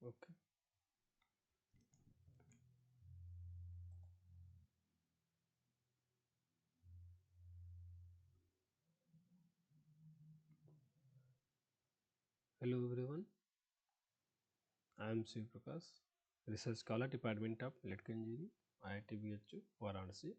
Okay. Hello everyone. I am Shiv Prakash, Research Scholar Department of Electrical Engineering, IIT BHU, Varanasi.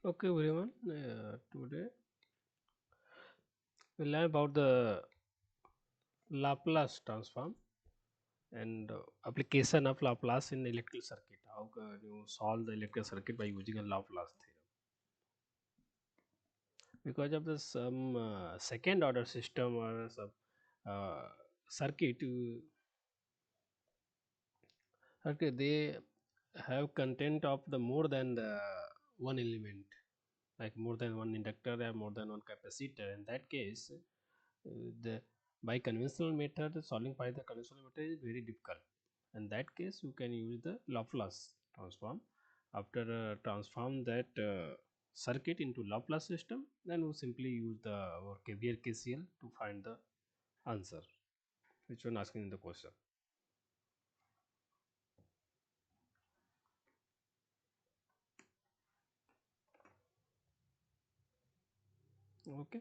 Okay, everyone. Today we learn about the Laplace transform and application of Laplace in electrical circuit. How can you solve the electrical circuit by using a Laplace theorem? Because of the some second order system or some uh, circuit, okay, they have content of the more than the one element, like more than one inductor or more than one capacitor. In that case, the by conventional method, solving by the conventional method is very difficult. In that case, you can use the Laplace transform. After transform that circuit into Laplace system, then we simply use the our KVL KCL to find the answer which one asking in the question. Okay,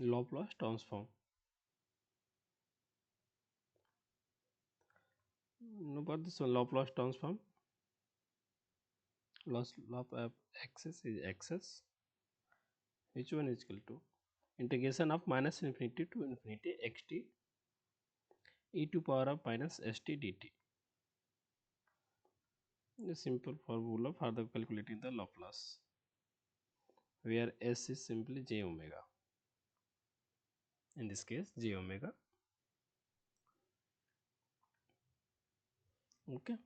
Laplace transform. No, but this one Laplace transform. Loss log of x's is x's. Which one is equal to integration of minus infinity to infinity xt e to power of minus st dt. The simple formula for the calculating the Laplace, where s is simply j omega. In this case, j omega. Okay.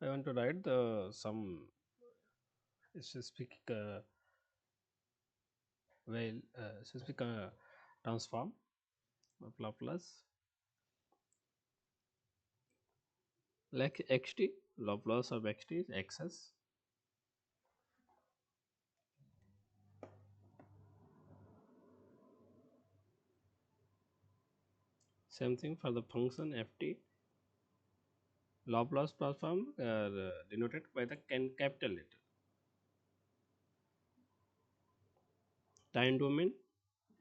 I want to write the some specific specific transform of Laplace like xt. Laplace of xt is xs. Same thing for the function ft. Laplace transform are denoted by the capital letter. Time domain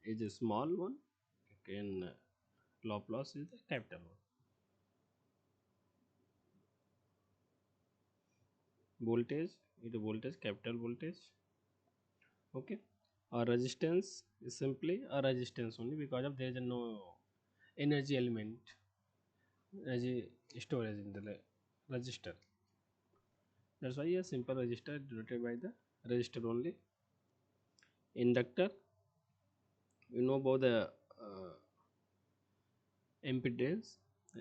is a small one. Can Laplace is the capital one. Voltage is the voltage, capital voltage. Okay. Or resistance is simply a resistance only because of there is no energy element, energy storage in the resistor. That's why a simple resistor denoted by the resistor only. Inductor, you know about the impedance,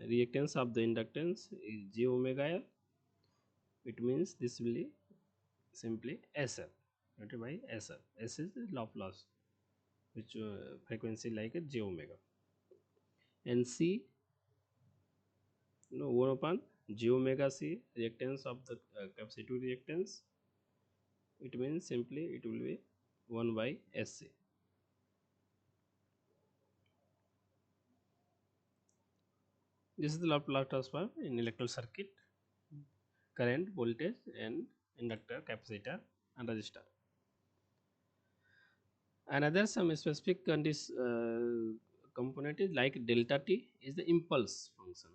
reactance of the inductance is j omega l. It means this will be simply SL, denoted by SL. S is the Laplace, which frequency like a j omega. And C, you know, 1 upon j omega c, reactance of the capacitive reactance. It means simply it will be 1 by SC. This is the Laplace transform in electrical circuit, current, voltage, and inductor, capacitor, and resistor. Another some specific component is like delta t is the impulse function.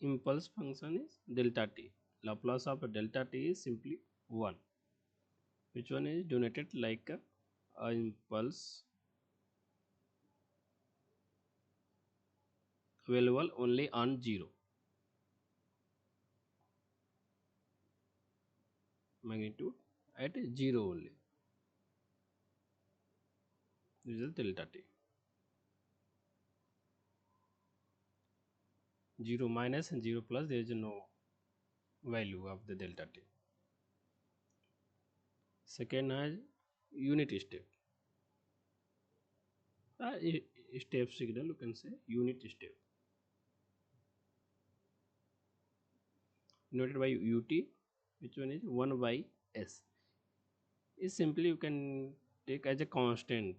Impulse function is delta t. Laplace of delta t is simply 1. Which one is denoted like a impulse available only on 0 magnitude at 0 only. This is delta t. 0 minus and 0 plus, there is no value of the delta t. Second has unit step. Step signal, you can say unit step, denoted by ut, which one is 1 by s. Is simply you can take as a constant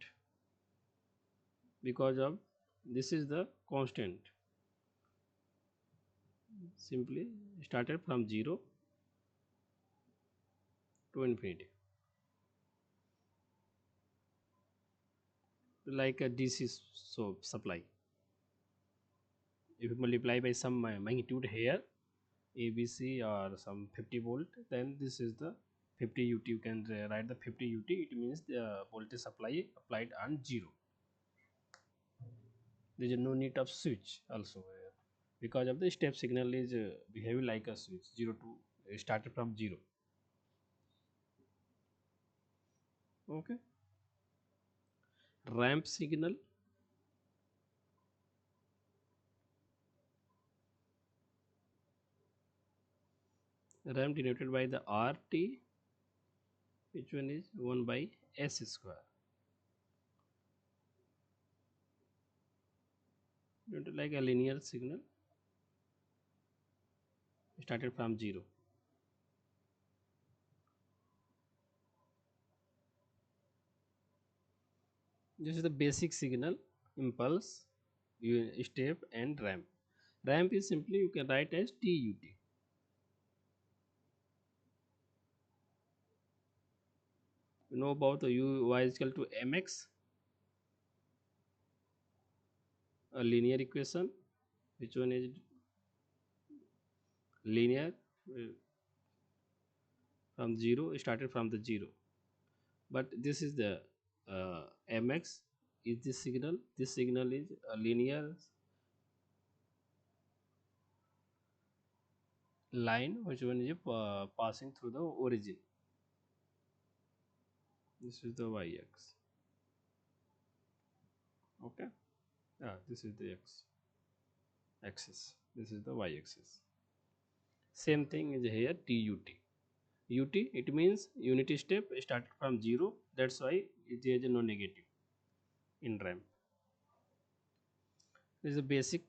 because of this is the constant. simply started from 0 to infinity, like a DC supply. If you multiply by some magnitude here, ABC or some 50 volt, then this is the 50 UT. You can write the 50 UT. It means the voltage supply applied on 0. There is no need of switch also because of the step signal is behaving like a switch. 0 to started from 0. Okay. Ramp signal. Ramp denoted by the RT, which one is 1 by S square. Denoted like a linear signal started from 0. This is the basic signal, impulse, step and ramp. Ramp is simply you can write as TUT. You know about the U y is equal to mx, a linear equation. Which one is linear? From 0, started from the 0. But this is the mx is this signal. This signal is a linear line which one is passing through the origin. This is the y-x. Okay. This is the x axis. This is the y-axis. Same thing is here TUT. UT it means unity step started from 0. That's why there is no negative in ramp. This is a basic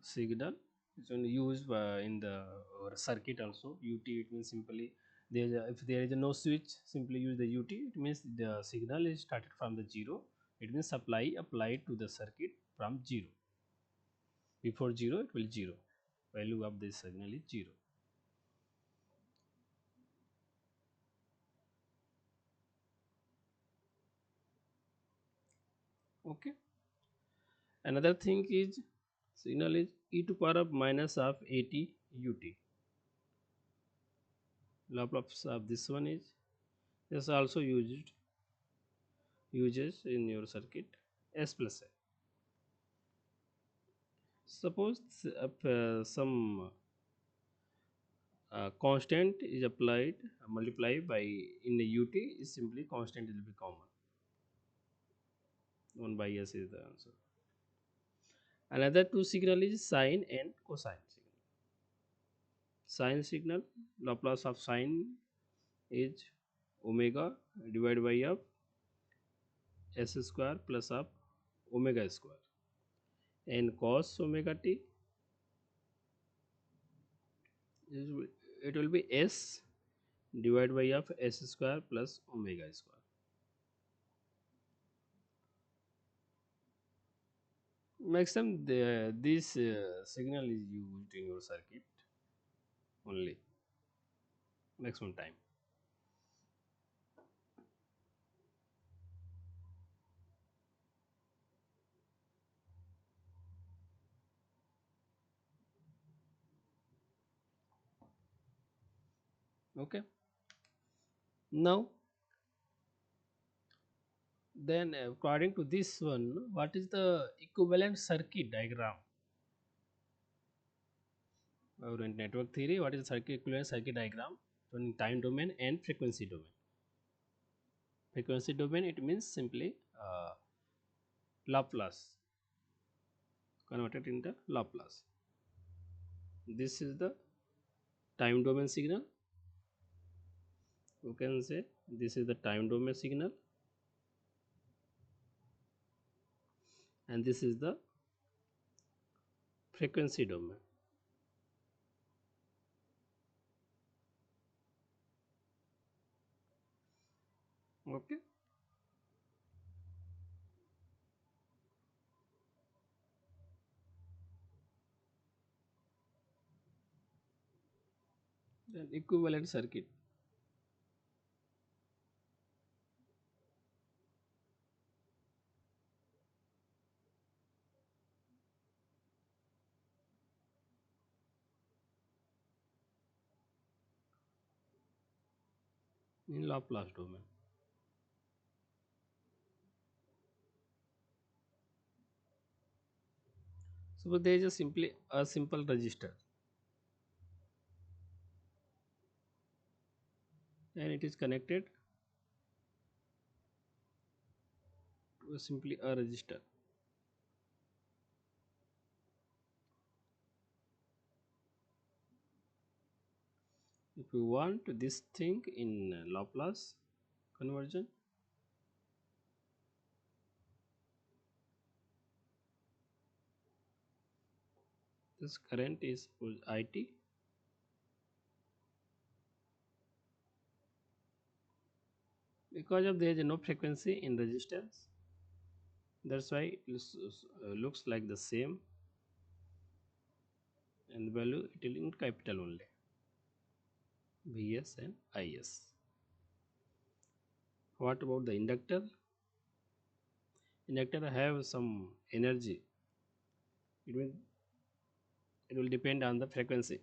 signal which is used in the circuit also. UT it means simply if there is no switch, simply use the UT. It means the signal is started from the 0. It means supply applied to the circuit from 0. Before 0 it will 0. Value of this signal is 0. Okay. Another thing is signal is e to power of minus of 80 UT. Laplace of this one is also uses in your circuit S plus A. Suppose some constant is applied, multiplied by in the UT is simply constant will be common. 1 by S is the answer. Another two signal is sine and cosine signal. Sine signal, Laplace of sine is omega divided by of S square plus of omega square, and cos omega t it will be S divided by of S square plus omega square. Maximum this signal is used in your circuit only maximum time. Okay. Now then according to this one, what is the equivalent circuit diagram? Or in network theory, what is the circuit equivalent circuit diagram in time domain and frequency domain? Frequency domain it means simply Laplace converted into Laplace. This is the time domain signal. You can say this is the time domain signal, and this is the frequency domain. Okay. Then equivalent circuit. In Laplace domain. So there is a simply a simple resistor, and it is connected to simply a resistor. If you want this thing in Laplace conversion, this current is IT, because of there is no frequency in resistance. That's why it looks like the same, and the value it will in capital only, Vs and Is. What about the inductor? Inductor have some energy. It will depend on the frequency.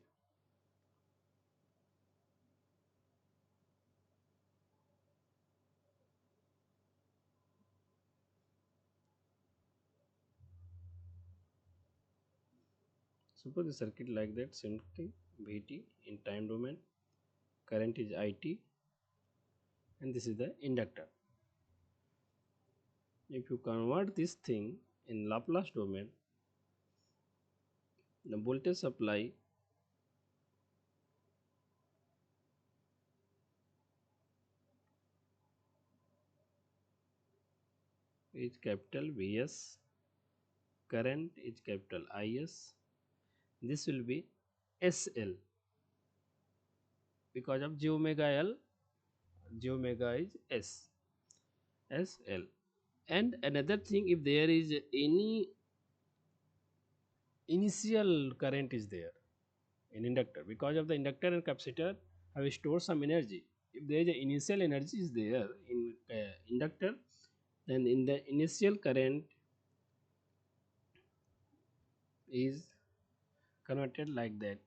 Suppose the circuit like that, same thing, Vt in time domain, current is It, and this is the inductor. If you convert this thing in Laplace domain, the voltage supply is capital Vs, current is capital Is, this will be SL, because of j omega L, j omega is SL. And another thing, if there is any initial current is there in inductor, because of the inductor and capacitor have stored some energy. If there is a initial energy is there in inductor, then in the initial current is converted like that,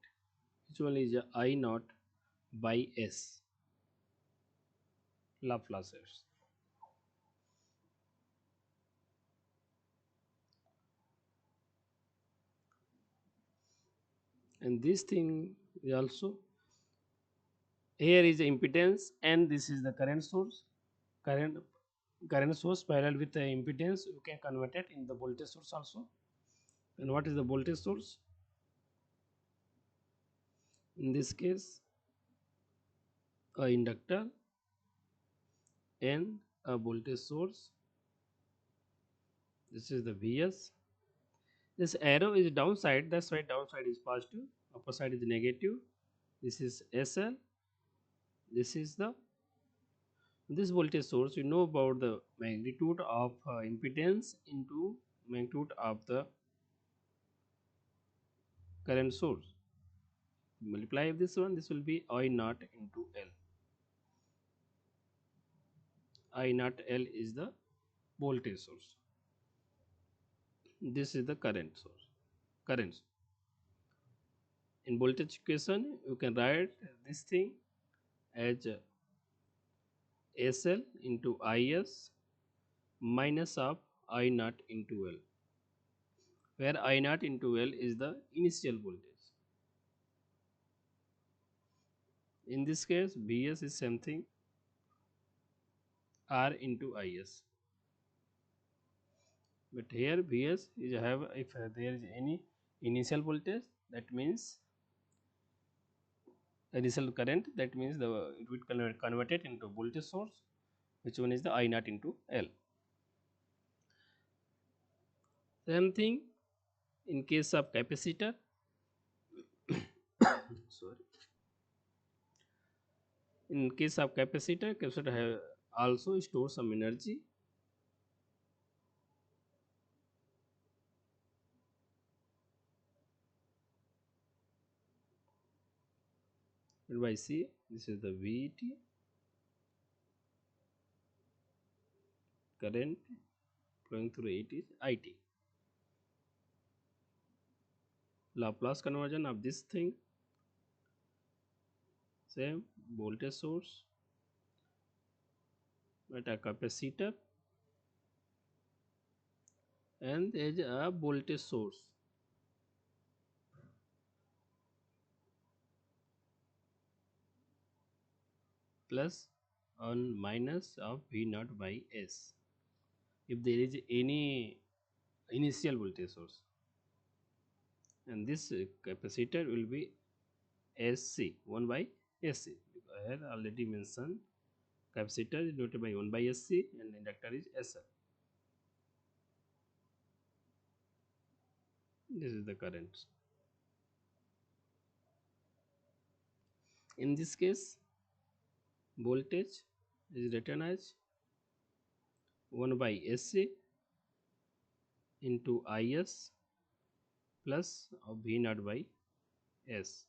which one is I naught by S, Laplace. And this thing is also, here is the impedance and this is the current source. Current source parallel with the impedance, you can convert it in the voltage source also. And what is the voltage source? In this case, a inductor and a voltage source. This is the Vs. This arrow is downside, that's why downside is positive, upper side is negative. This is SL. This is the this voltage source. You know about the magnitude of impedance into magnitude of the current source. Multiply this one, this will be I naught into L. I naught L is the voltage source. This is the current source. Current. In voltage equation, you can write this thing as SL into IS minus of I naught into L, where I naught into L is the initial voltage. In this case, Vs is something R into Is. But here Vs is have, if there is any initial voltage, that means initial current, that means the it will convert it into voltage source, which one is the I naught into L. Same thing in case of capacitor. Sorry. In case of capacitor have also store some energy. by C. This is the VT, current flowing through it is IT. Laplace conversion of this thing, same voltage source at a capacitor, and there is a voltage source plus on minus of V naught by S. If there is any initial voltage source, and this capacitor will be SC 1 by SC. I had already mentioned capacitor is denoted by 1 by SC and inductor is SL. This is the current. In this case, voltage is written as 1 by SC into IS plus of V naught by S.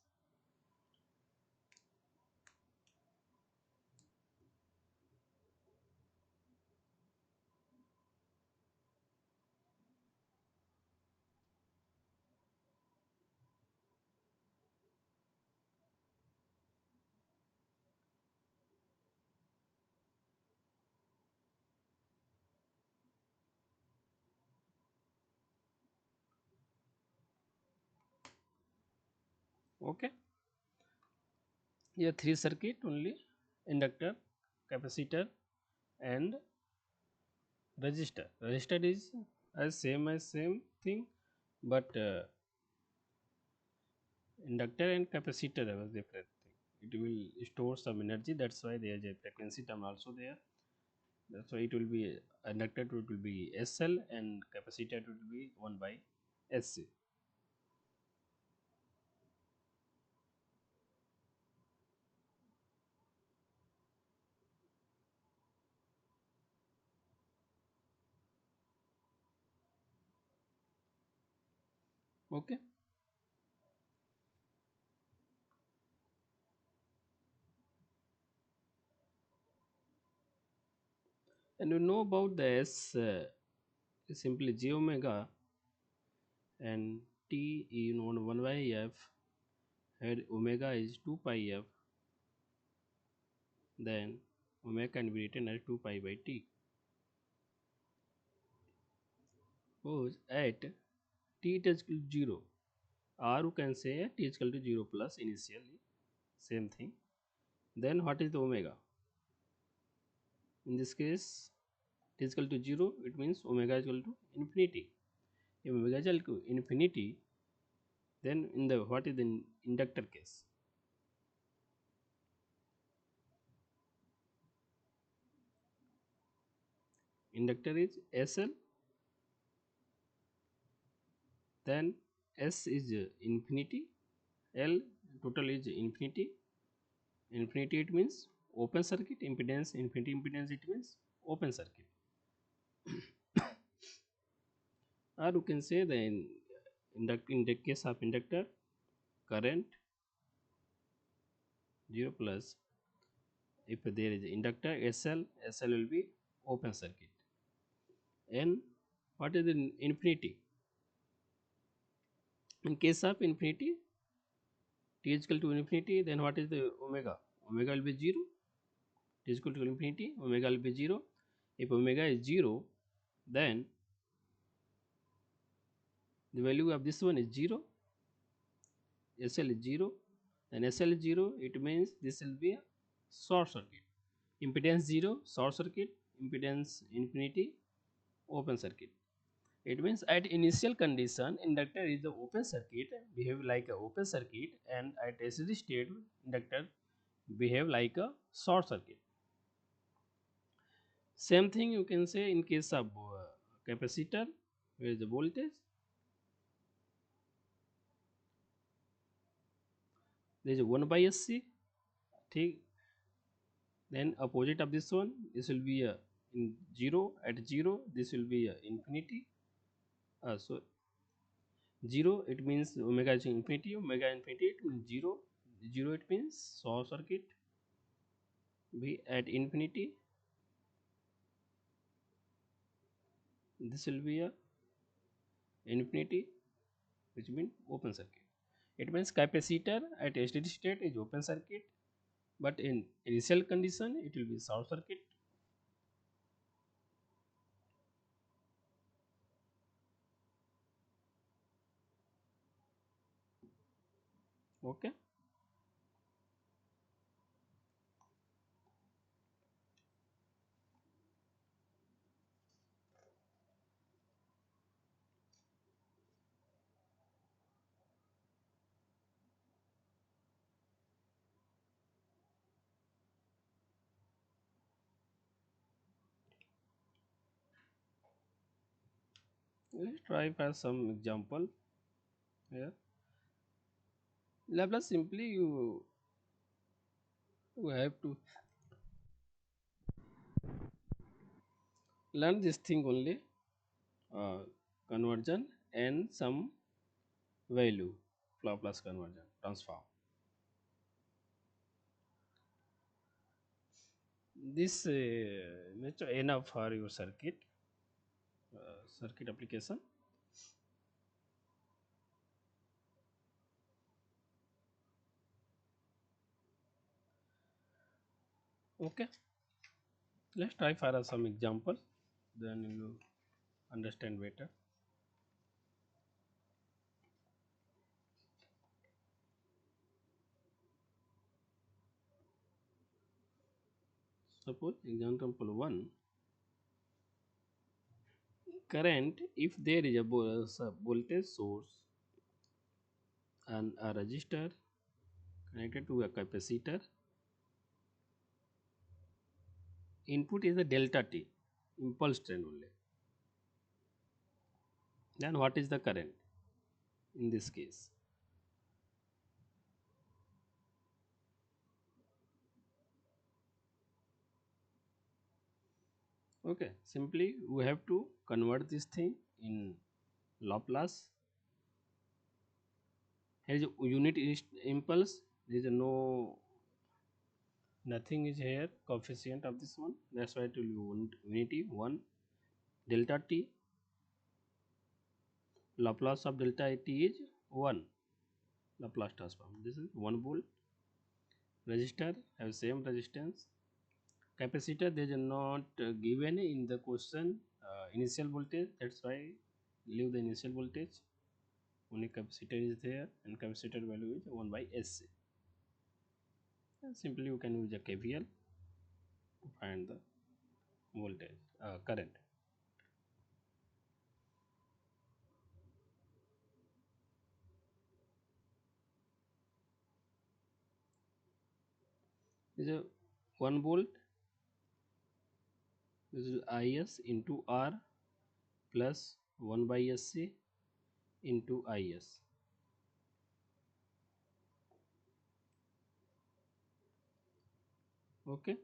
Okay. Here three circuit only: inductor, capacitor, and resistor. Resistor is as same thing, but inductor and capacitor was different thing. It will store some energy. That's why there is a frequency term also there. That's why it will be inductor it will be SL and capacitor it will be 1 by SC. Okay. And you know about the S is simply j omega, and T is known 1 by F, and omega is 2 pi F, then omega can be written as 2 pi by T. Suppose at T is equal to 0, or you can say T is equal to 0 plus initially, same thing. Then what is the omega? In this case, T is equal to 0, it means omega is equal to infinity. If omega is equal to infinity, then in the what is the inductor case? Inductor is SL, then S is infinity, L total is infinity. Infinity it means open circuit, impedance infinity impedance it means open circuit. Or you can say the in the case of inductor, current 0 plus, if there is inductor SL, SL will be open circuit. And what is the infinity? In case of infinity, T is equal to infinity, then what is the omega? Omega will be 0. T is equal to infinity, omega will be 0. If omega is 0, then the value of this one is 0, SL is 0, then SL is 0, it means this will be a short circuit. Impedance 0, short circuit, impedance infinity, open circuit. It means at initial condition, inductor is the open circuit, behave like a open circuit, and at steady state, inductor behave like a short circuit. Same thing you can say in case of capacitor, where is the voltage? There is 1 by SC. Then opposite of this one, this will be in 0, at 0, this will be infinity. So 0 it means omega is infinity, omega infinity it means 0. 0 it means short circuit, be at infinity this will be a infinity, which means open circuit. It means capacitor at a steady state is open circuit, but in initial condition it will be short circuit. Okay. Let's try for some example here. Laplace simply you have to learn this thing only, uh, conversion and some value, Laplace conversion transform. This is enough for your circuit application. Okay, let's try for some example, then you understand better. Suppose example 1, current if there is a voltage source and a resistor connected to a capacitor, input is the delta t, impulse train only. Then what is the current in this case? Okay, simply we have to convert this thing in Laplace. Here is a unit impulse, there is no nothing is here coefficient of this one, that's why it will be unity 1 delta t. Laplace of delta t is 1, Laplace transform. This is 1 volt. Resistor have same resistance. Capacitor they are not given in the question initial voltage, that's why leave the initial voltage. Only capacitor is there and capacitor value is 1 by SC. And simply you can use a KVL to find the voltage current. This is a 1 volt. This is IS into R plus 1 by SC into IS. Okay,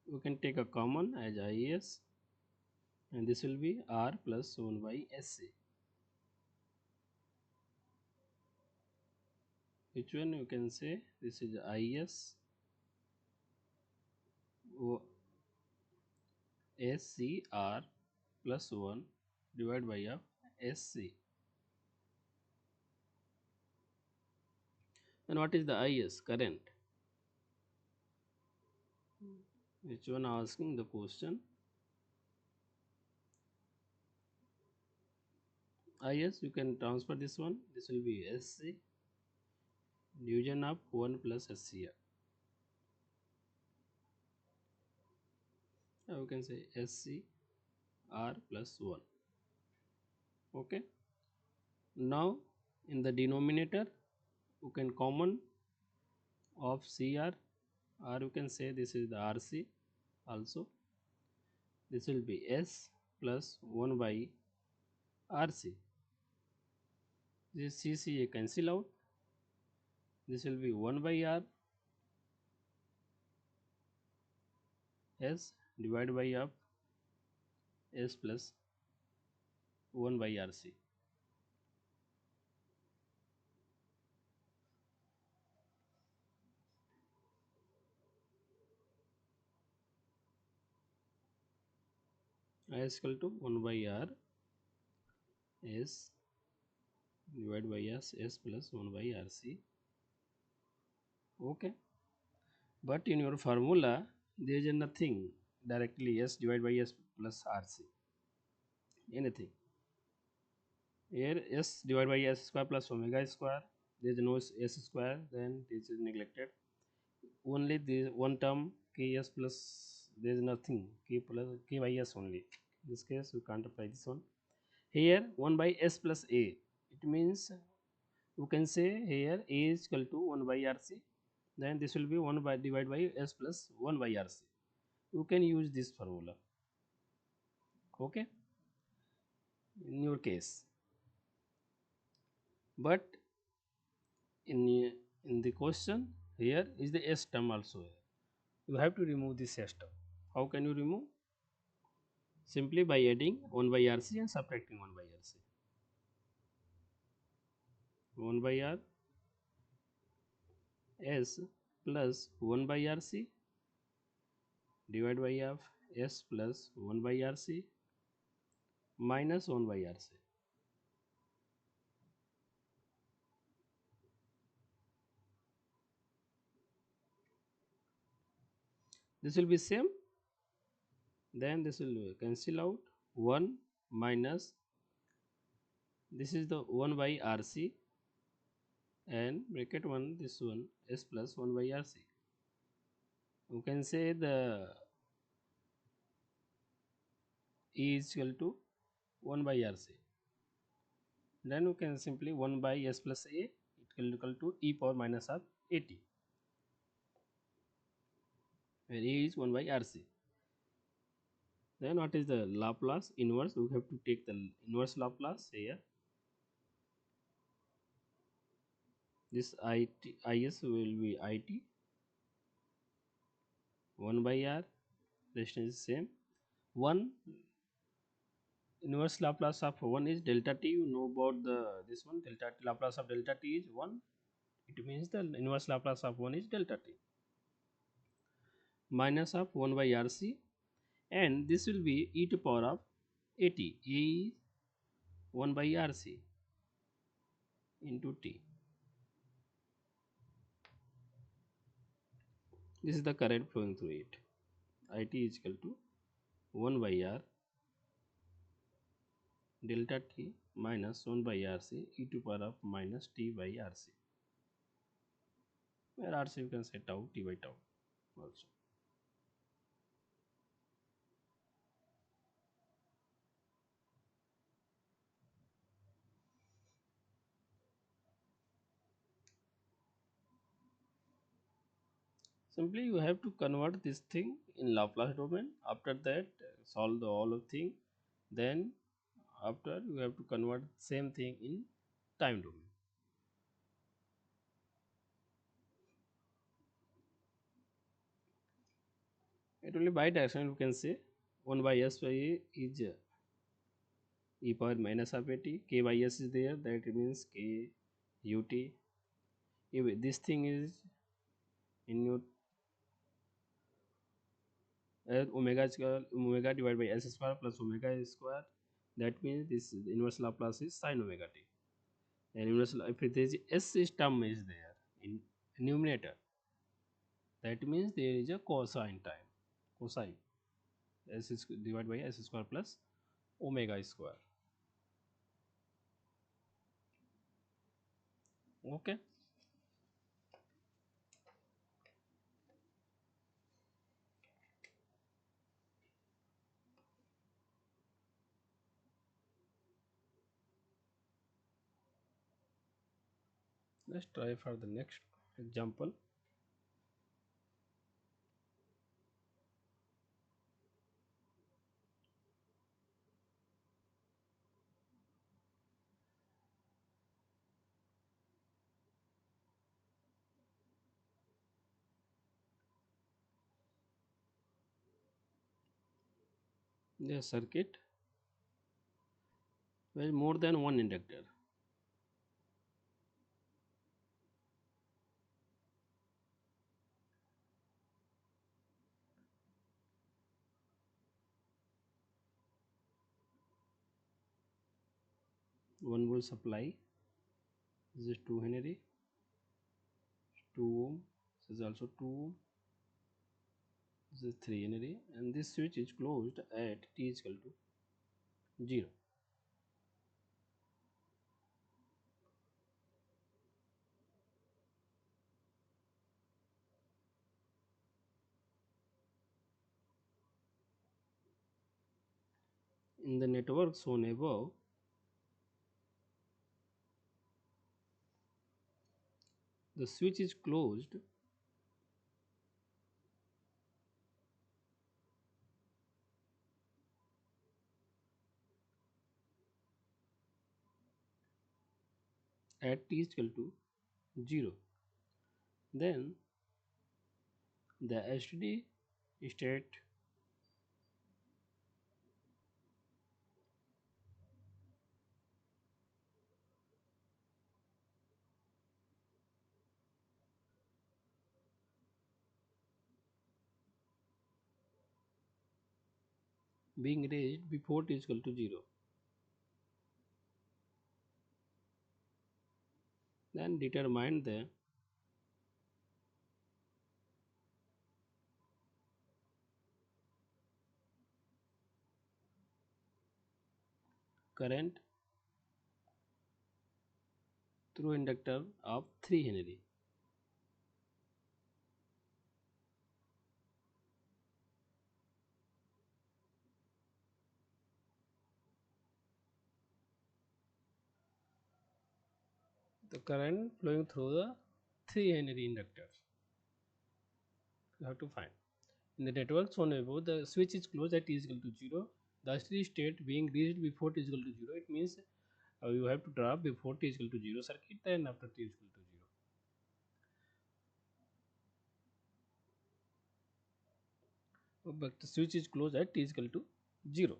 we can take a common as IS, and this will be R plus 1 by SC. Which one you can say? This is IS SCR plus 1 divided by of SC. And what is the IS current? Which one asking the question? IS you can transfer this one. This will be SC division of 1 plus SCR. Now we can say SCR plus 1. Okay. Now in the denominator you can common of CR, or you can say this is the RC also. This will be S plus 1 by RC. This CCA cancel out. This will be 1 by R S divided by of S plus 1 by RC. I is equal to 1 by R S divided by S plus 1 by RC. Okay, but in your formula there is nothing directly S divided by S plus RC, anything. Here S divided by S square plus omega square, there is no S square, then this is neglected. Only the one term Ks plus, there is nothing, K plus K by S only. In this case we can't apply this one. Here 1 by S plus A, it means you can say here A is equal to 1 by RC, then this will be 1 by divided by S plus 1 by RC. You can use this formula. Okay, in your case, but in the question here is the S term also here. You have to remove this S term. How can you remove? Simply by adding 1 by RC and subtracting 1 by RC. 1 by R S plus 1 by RC divided by of S plus 1 by RC minus 1 by RC. This will be same, then this will cancel out. 1 minus, this is the 1 by RC and bracket 1, this one S plus 1 by RC. You can say the E is equal to 1 by RC. Then you can simply 1 by S plus A, it will equal to e power minus of AT, where A is 1 by RC. Then what is the Laplace inverse? We have to take the inverse Laplace here. This Is will be IT 1 by R, resistance is same. 1 inverse Laplace of 1 is delta t. You know about this one, delta t, Laplace of delta t is 1. It means the inverse Laplace of 1 is delta t minus of 1 by RC, and this will be e to power of AT. A is 1 by RC into T. This is the current flowing through it. IT is equal to 1 by R delta T minus 1 by RC e to power of minus T by RC, where RC you can say tau, T by tau also. Simply you have to convert this thing in Laplace domain. After that solve the all of thing. Then after you have to convert same thing in time domain. It will be bidirectional, you can say 1 by S by A is e power minus of AT, K by S is there, that means K ut. If this thing is in your omega square, omega divided by S square plus omega square, that means this inverse Laplace is sin omega t. And inverse, if it is S term is there in numerator, that means there is a cosine time, cosine S is divided by S square plus omega square. Okay. Let's try for the next example. The circuit where more than one inductor. 1 volt supply. This is 2 Henry, 2 ohm. This is also 2 ohm. This is 3 Henry, and this switch is closed at t is equal to 0. In the network shown above, the switch is closed at t is equal to 0. Then the STD state being raised before t is equal to 0. Then determine the current through inductor of 3 Henry. The current flowing through the 3 Henry inductor. You have to find. In the network shown above, the switch is closed at t is equal to 0. The steady state being reached before t is equal to 0. It means you have to draw before t is equal to 0 circuit, then after t is equal to 0. But the switch is closed at t is equal to 0.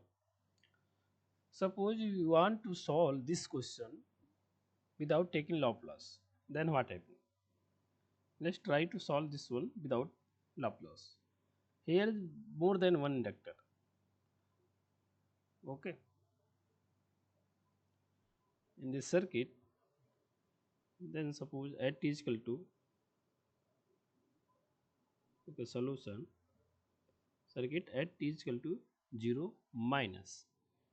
Suppose you want to solve this question without taking Laplace, then what happens? Let's try to solve this one without Laplace. Here is more than one inductor. Okay. In this circuit, then suppose at t is equal to, okay, solution, circuit at t is equal to 0 minus.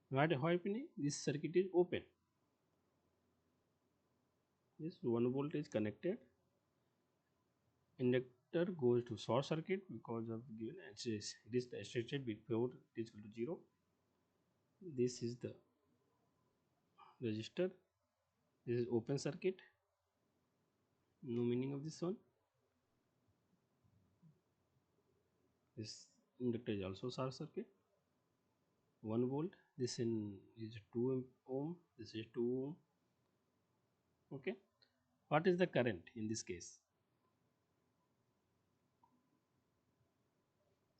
What happening? This circuit is open. This 1 volt is connected. Inductor goes to short circuit because of given it is the state before t is equal to 0. This is the resistor. This is open circuit. No meaning of this one. This inductor is also short circuit. 1 volt. This is 2 ohm. This is 2 ohm. Okay. What is the current in this case?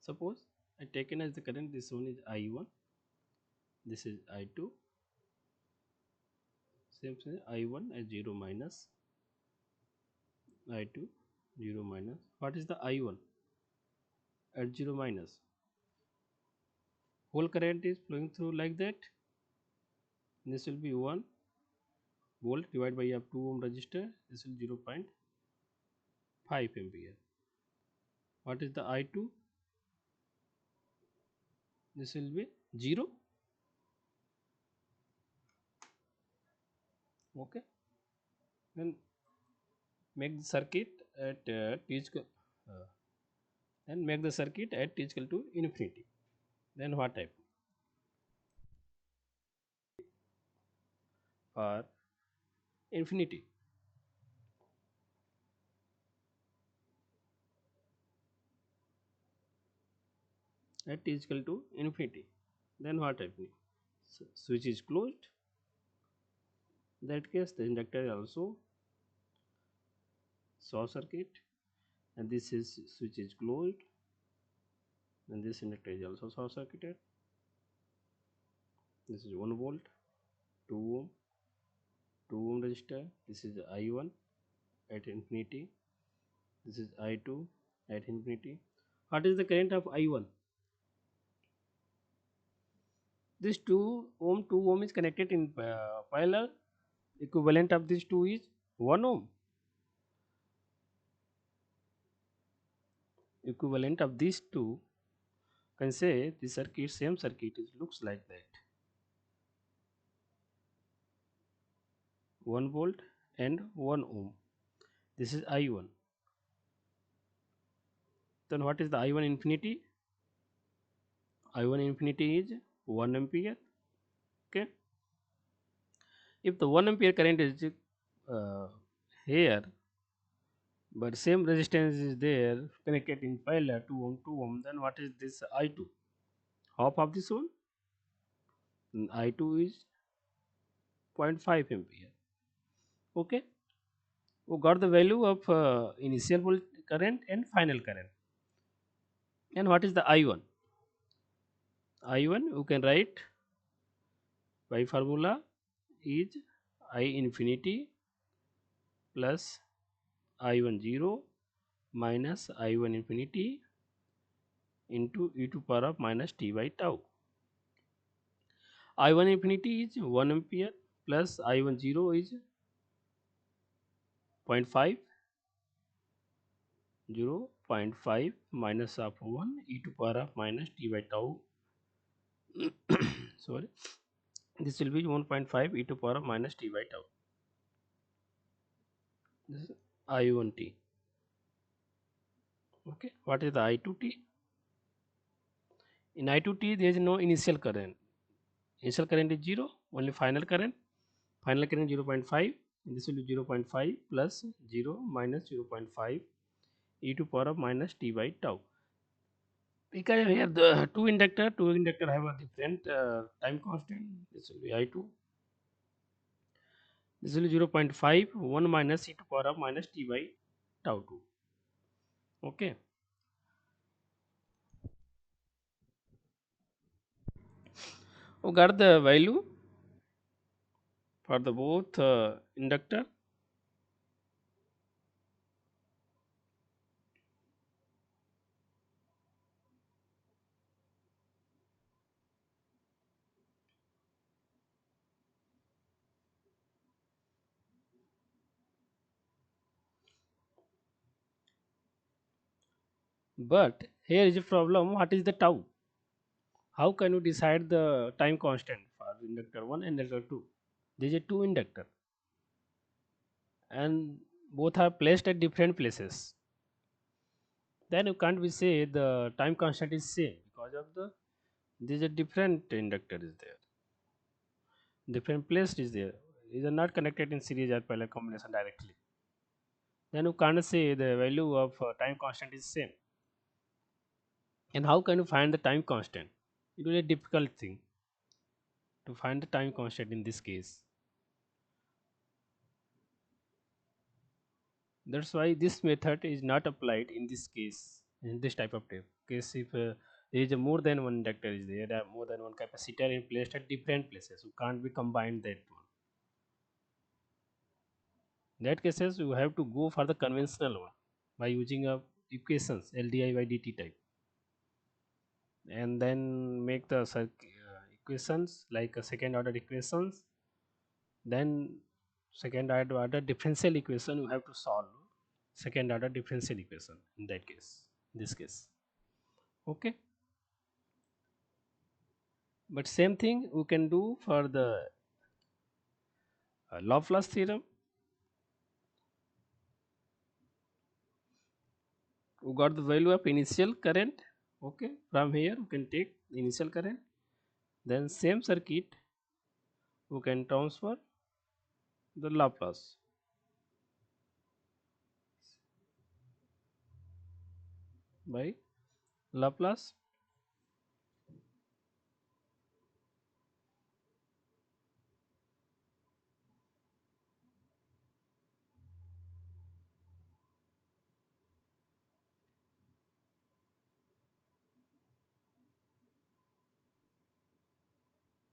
Suppose I taken as the current, this one is I1, this is I2, same thing I1 as 0 minus, I2 0 minus. What is the I1 at 0 minus? Whole current is flowing through like that. This will be 1 volt divided by a 2 ohm resistor. This will 0.5 ampere. What is the I2? This will be 0. Okay. Then make the circuit at t is equal, and make the circuit at t is equal to infinity. Then what type? For infinity. At t is equal to infinity. Then what happening? So, switch is closed. In that case, the inductor is also short circuit, and this is switch is closed, and this inductor is also short circuited. This is 1 volt, 2 ohm, 2 ohm resistor. This is I1 at infinity. This is I2 at infinity. What is the current of I1? This 2 ohm is connected in parallel. Equivalent of these two is 1 ohm. Equivalent of these two, can say the circuit, same circuit, it looks like that. 1 volt and 1 ohm. This is I1. Then what is the I1 infinity? I1 infinity is 1 ampere. Okay. If the 1 ampere current is uh, here, but same resistance is there connected in parallel 2 ohm, 2 ohm, then what is this I2? Half of this one. I2 is 0.5 ampere. Okay. We got the value of initial volt current and final current. And what is the I1? I1 you can write by formula is I infinity plus I1 0 minus I1 infinity into e to power of minus t by tau. I1 infinity is 1 ampere plus I1 0 is 0.5, 0.5 minus of 1 e to power of minus t by tau. Sorry, this will be 1.5 e to power of minus t by tau. This is I1t. Okay, what is the I2t? In I2t there is no initial current. Initial current is 0, only final current. Final current 0.5. This will be 0.5 plus 0 minus 0.5 e to power of minus t by tau. Because here the two inductor have a different time constant. This will be I2. This will be 0.5, 1 minus e to power of minus t by tau 2. Okay. We got the value for the both inductor. But here is a problem. What is the tau? How can you decide the time constant for inductor 1 and inductor 2? There is a two inductor and both are placed at different places. Then you can't be say the time constant is same because of the there is a different inductor is there, different place is there. These are not connected in series or parallel combination directly. Then you can't say the value of time constant is same. And how can you find the time constant? It will be a difficult thing to find the time constant in this case. That's why this method is not applied in this case, in this type of case. If there is a more than one inductor is there, more than one capacitor in placed at different places, you can't be combined that one. In that cases, you have to go for the conventional one by using a equations LDI by dt type, and then make the equations like a second order equations. Then second order differential equation you have to solve second order differential equation in that case, this case. Okay. But same thing we can do for the Laplace theorem. We got the value of initial current. Okay, from here we can take the initial current, then same circuit we can transfer the Laplace by Laplace.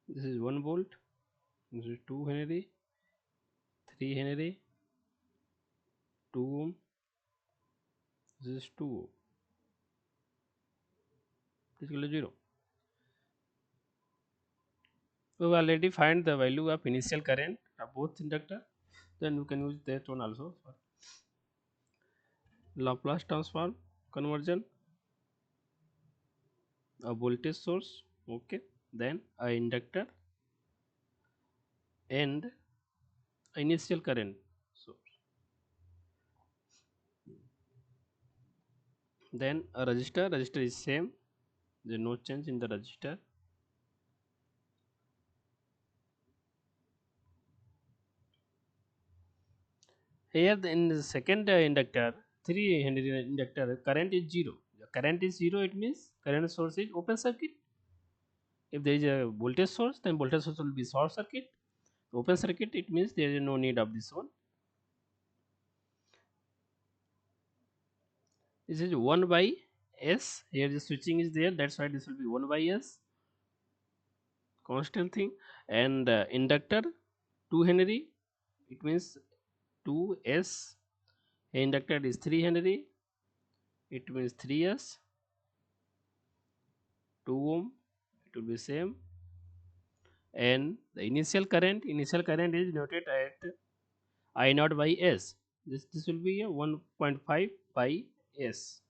This is 1 volt, this is 2 Henry, 3 Henry, 2 ohm, this is 2 ohm, this is equal to 0. We have already find the value of initial current of both inductor, then you can use that one also for Laplace transform conversion a voltage source, okay, then a inductor and initial current source, then a resistor is same, there is no change in the resistor. Here in the second inductor, 3 Henry inductor, current is 0. The current is 0, it means current source is open circuit. If there is a voltage source, then voltage source will be short circuit. Open circuit, it means there is no need of this one. This is 1 by S. Here the switching is there, that's why this will be 1 by S. Constant thing. And inductor 2 Henry, it means 2 S. Inductor is 3 Henry, it means 3 S. 2 ohm, it will be same. And the initial current is noted at I naught by S. This will be a 1.5 by S.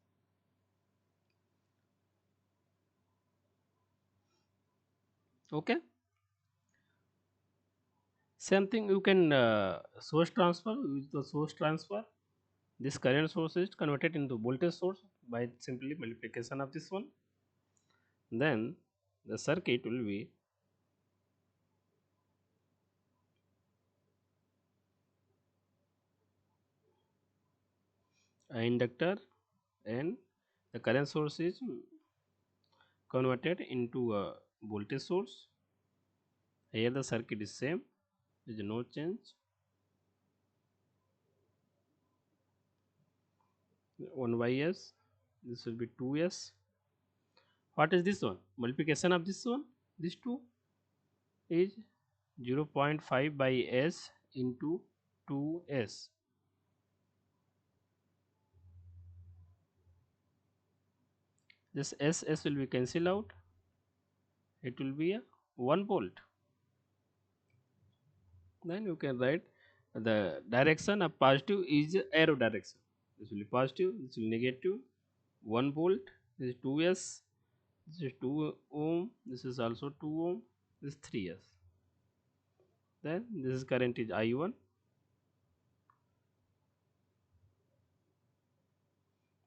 Okay. Same thing you can source transfer. With the source transfer, this current source is converted into voltage source by simply multiplication of this one. Then the circuit will be an inductor and the current source is converted into a voltage source. Here the circuit is same, there is no change. 1 by S, this will be 2S. What is this one? Multiplication of this one, this 2 is 0.5 by S into 2S. This S will be cancelled out, it will be a 1 volt. Then you can write the direction of positive is arrow direction. This will be positive, this will be negative. 1 volt, this is 2S, this is 2 ohm, this is also 2 ohm, this is 3S. Then this is current is I1,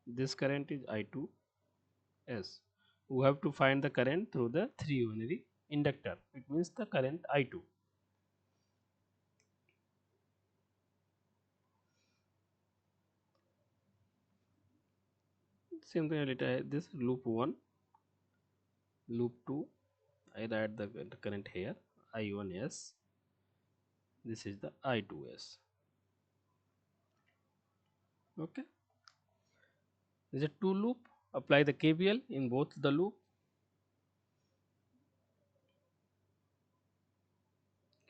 this current is I2 S. We have to find the current through the 3 unary inductor. It means the current I2. Same thing I write this loop 1, loop 2. I write the current here I1S. This is the I2S. Okay. This is a 2 loop. Apply the KVL in both the loop.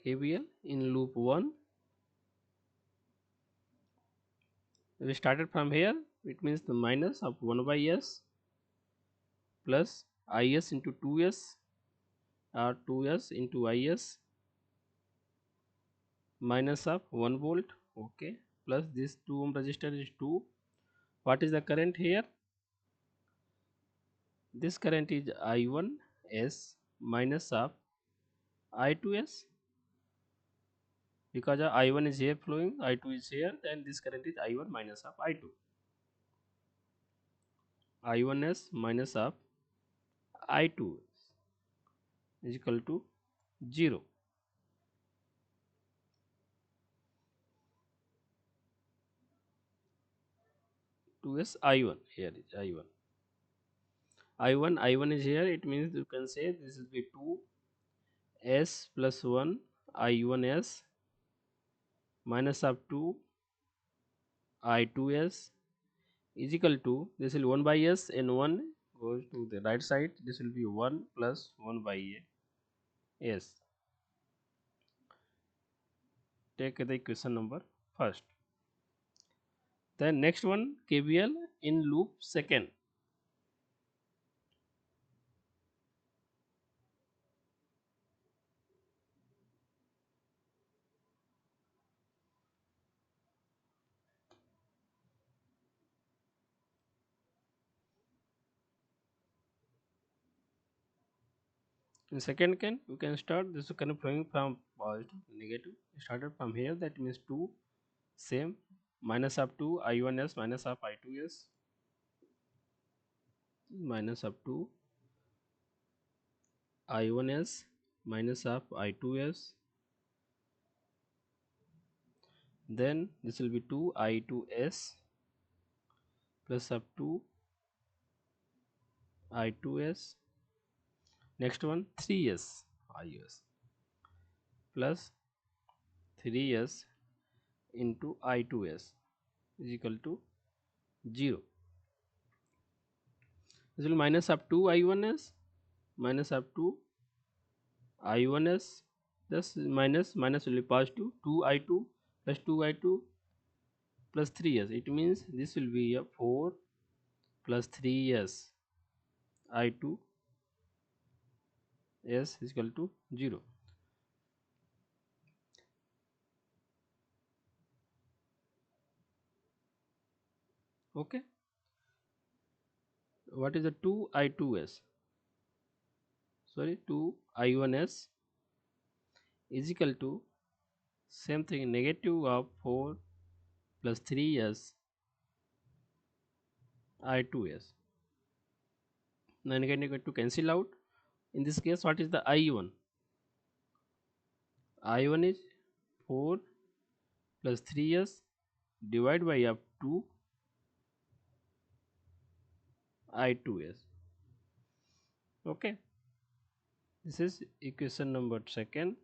KVL in loop 1. We started from here. It means the minus of 1 by S plus IS into 2S or 2S into IS minus of 1 volt, okay, plus this 2 ohm resistor is 2. What is the current here? This current is I1S minus of I2S, because I1 is here flowing, I2 is here, then this current is I1 minus of I2. I1S minus of I2 is equal to 0. 2S I1, here is I1. I1 is here, it means you can say this will be 2S plus 1 I1S minus of 2 I2S is equal to, this will 1 by S and 1 goes to the right side, this will be 1 plus 1 by S. Take the equation number first. Then next one, KVL in loop second. In second can you can start this kind of flowing from positive to negative. Started from here, that means 2 same minus up to I1s minus of I2s minus up to I1s minus of I2s, then this will be 2 I2s plus up to I2s, next one 3s IS plus 3s into I2s is equal to 0. This will minus up to I1s minus up to I1s, thus minus will be positive 2I2 plus 2I2 plus 3s. It means this will be a 4 plus 3s I2s is equal to 0. Okay. What is the 2I2s? Sorry, 2I1s is equal to same thing, negative of 4 plus 3s I2s. Then again you get to cancel out. In this case, what is the I1? I1 is 4 plus 3s divided by up to I2s. Okay. This is equation number second.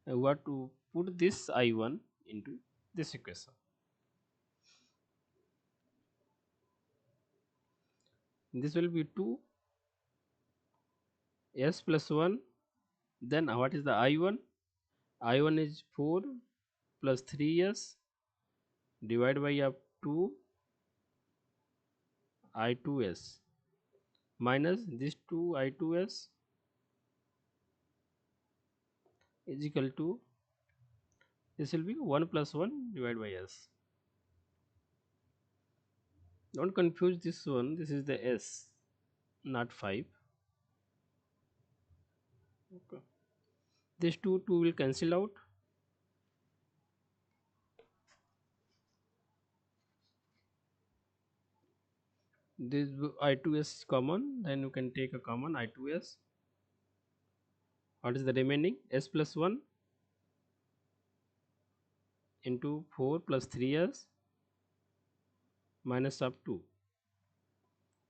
We have to put this I1 into this equation. This will be 2s plus 1. Then what is the I1? I1 is 4 plus 3s divided by up to I2s minus this 2 I2s is equal to, this will be 1 plus 1 divided by s. Don't confuse this one, this is the s, not 5. Okay. This 2 will cancel out. This I2s is common, then you can take a common I2s. What is the remaining? S plus 1 into 4 plus 3s minus up 2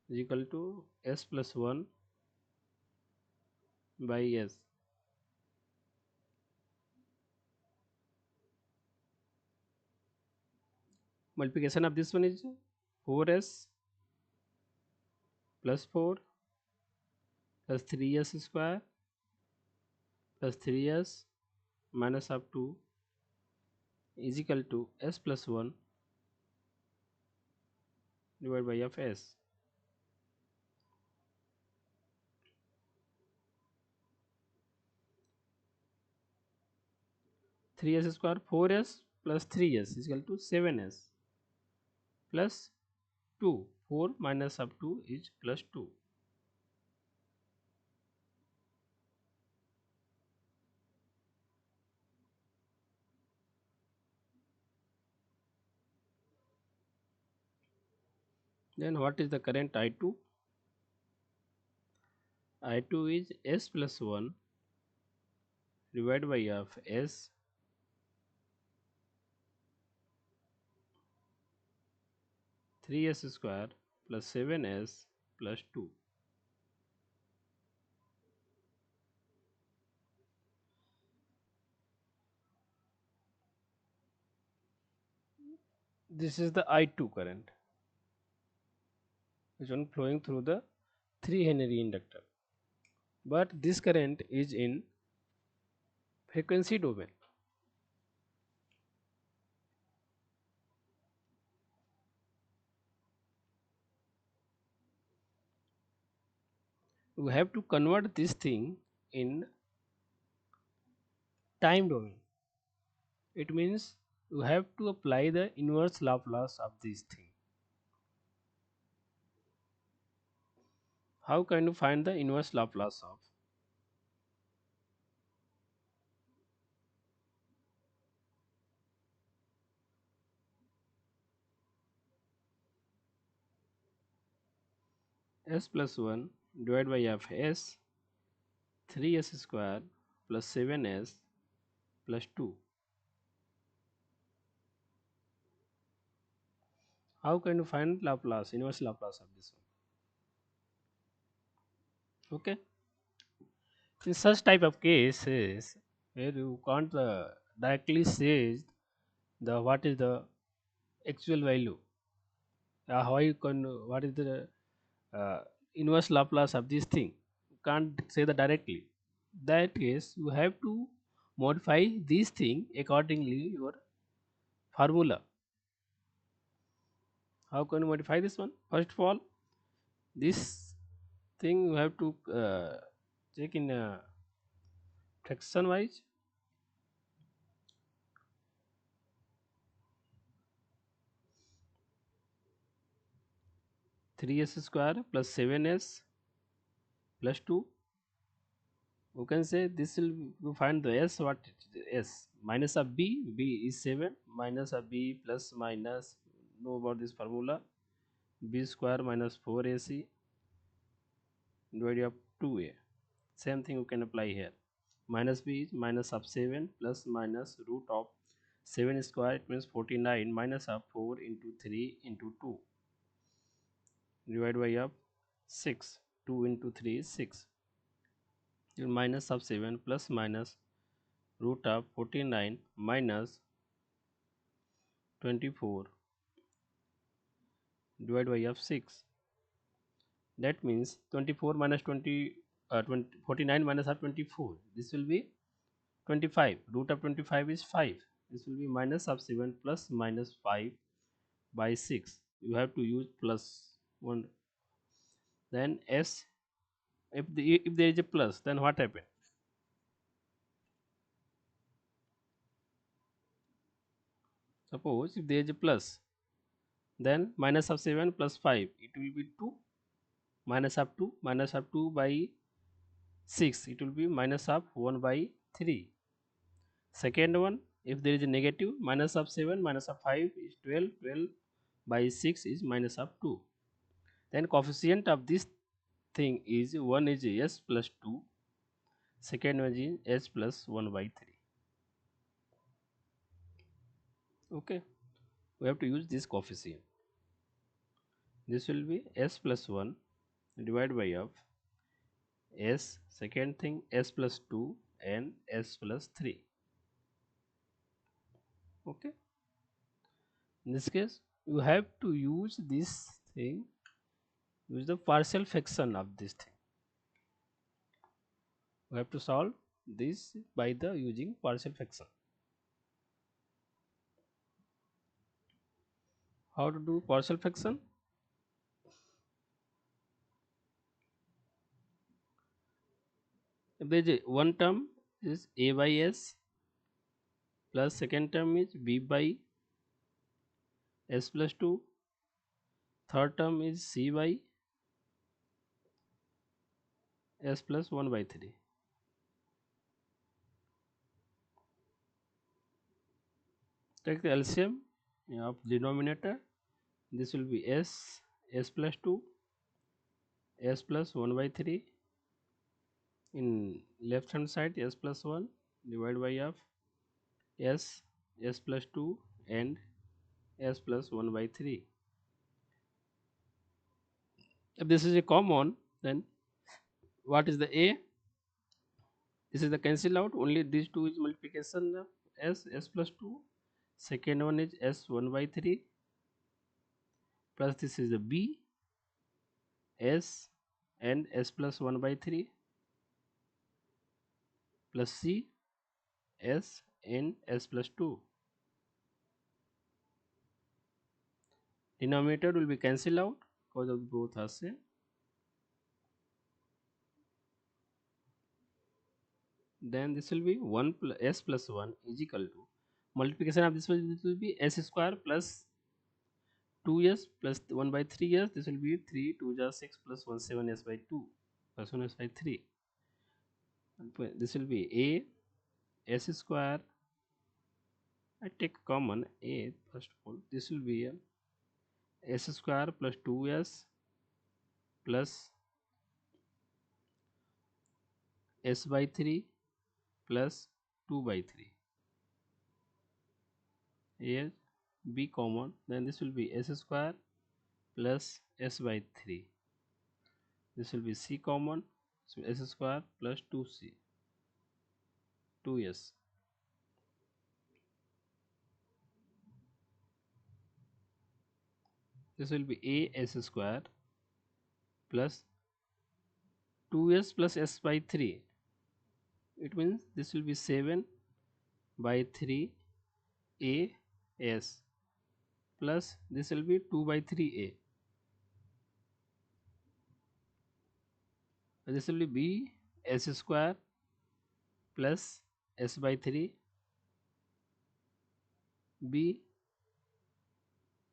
is equal to s plus 1 by s. Multiplication of this one is 4s plus 4 plus 3s square plus 3s minus up 2 is equal to s plus 1 divided by of s. 3s square 4s plus 3s is equal to 7s plus 2. 4 minus up 2 is plus 2. Then what is the current I2? I2 is s plus 1 divided by of s 3s square plus 7s plus 2. This is the I2 current, which one flowing through the 3 Henry inductor. But this current is in frequency domain. We have to convert this thing in time domain. It means you have to apply the inverse Laplace of this thing. How can you find the inverse Laplace of? s plus 1 divided by f s 3s square plus 7s plus 2. How can you find Laplace, inverse Laplace of this one? Okay. In such type of cases where you can't directly say the what is the actual value, how you can what is the uh, inverse Laplace of this thing, you can't say that directly. That case you have to modify this thing accordingly your formula. How can you modify this one? First of all, this thing you have to check in fraction wise. 3s square plus 7s plus 2. You can say this will you find the s, what it is, s minus of b is 7 minus of b plus minus, know about this formula, b square minus 4ac divided by 2a. Same thing you can apply here. Minus b is minus of 7 plus minus root of 7 square, it means 49 minus of 4 into 3 into 2 divided by of 6. 2 into 3 is 6. Minus of 7 plus minus root of 49 minus 24 divided by of 6. That means 24 minus 20, 49 minus of 24. This will be 25. Root of 25 is 5. This will be minus of 7 plus minus 5 by 6. You have to use plus 1. Then s, if there is a plus, then what happens? Suppose if there is a plus, then minus of 7 plus 5, it will be 2, minus of 2, minus of 2 by 6, it will be minus of 1 by 3. Second one, if there is a negative, minus of 7 minus of 5 is 12, 12 by 6 is minus of 2. Then coefficient of this thing is one is s plus 2, second one is s plus 1 by 3. Okay, we have to use this coefficient. This will be s plus 1 divided by of s, second thing s plus 2 and s plus 3. Okay, in this case you have to use this thing, use the partial fraction of this thing. We have to solve this by the using partial fraction. How to do partial fraction? If there is one term is a by s plus second term is b by s plus 2, third term is c by s plus 1 by 3. Take the LCM of denominator. This will be s plus 2, s plus 1 by 3. In left hand side s plus 1 divided by of s, s plus 2 and s plus 1 by 3. If this is a common, then what is the a? This is the cancel out, only these two is multiplication of s plus 2. Second one is s 1 by 3 plus this is the b, s and s plus 1 by 3 plus c, s and s plus 2. Denominator will be cancelled out because of both are same. Then this will be 1 plus s plus 1 is equal to multiplication of this will be s square plus 2s plus 1 by 3s. This will be 3 2 is 6 plus 1 7s by 2 plus 1s by 3. This will be a s square. I take common a first of all. This will be a s square plus 2s plus s by 3 plus 2 by 3. Here b common, then this will be s square plus s by 3. This will be c common, so s square plus 2c, 2s. This will be a s square plus 2s plus s by 3. It means this will be 7 by 3 a s plus this will be 2 by 3 a. This will be b s square plus s by 3 b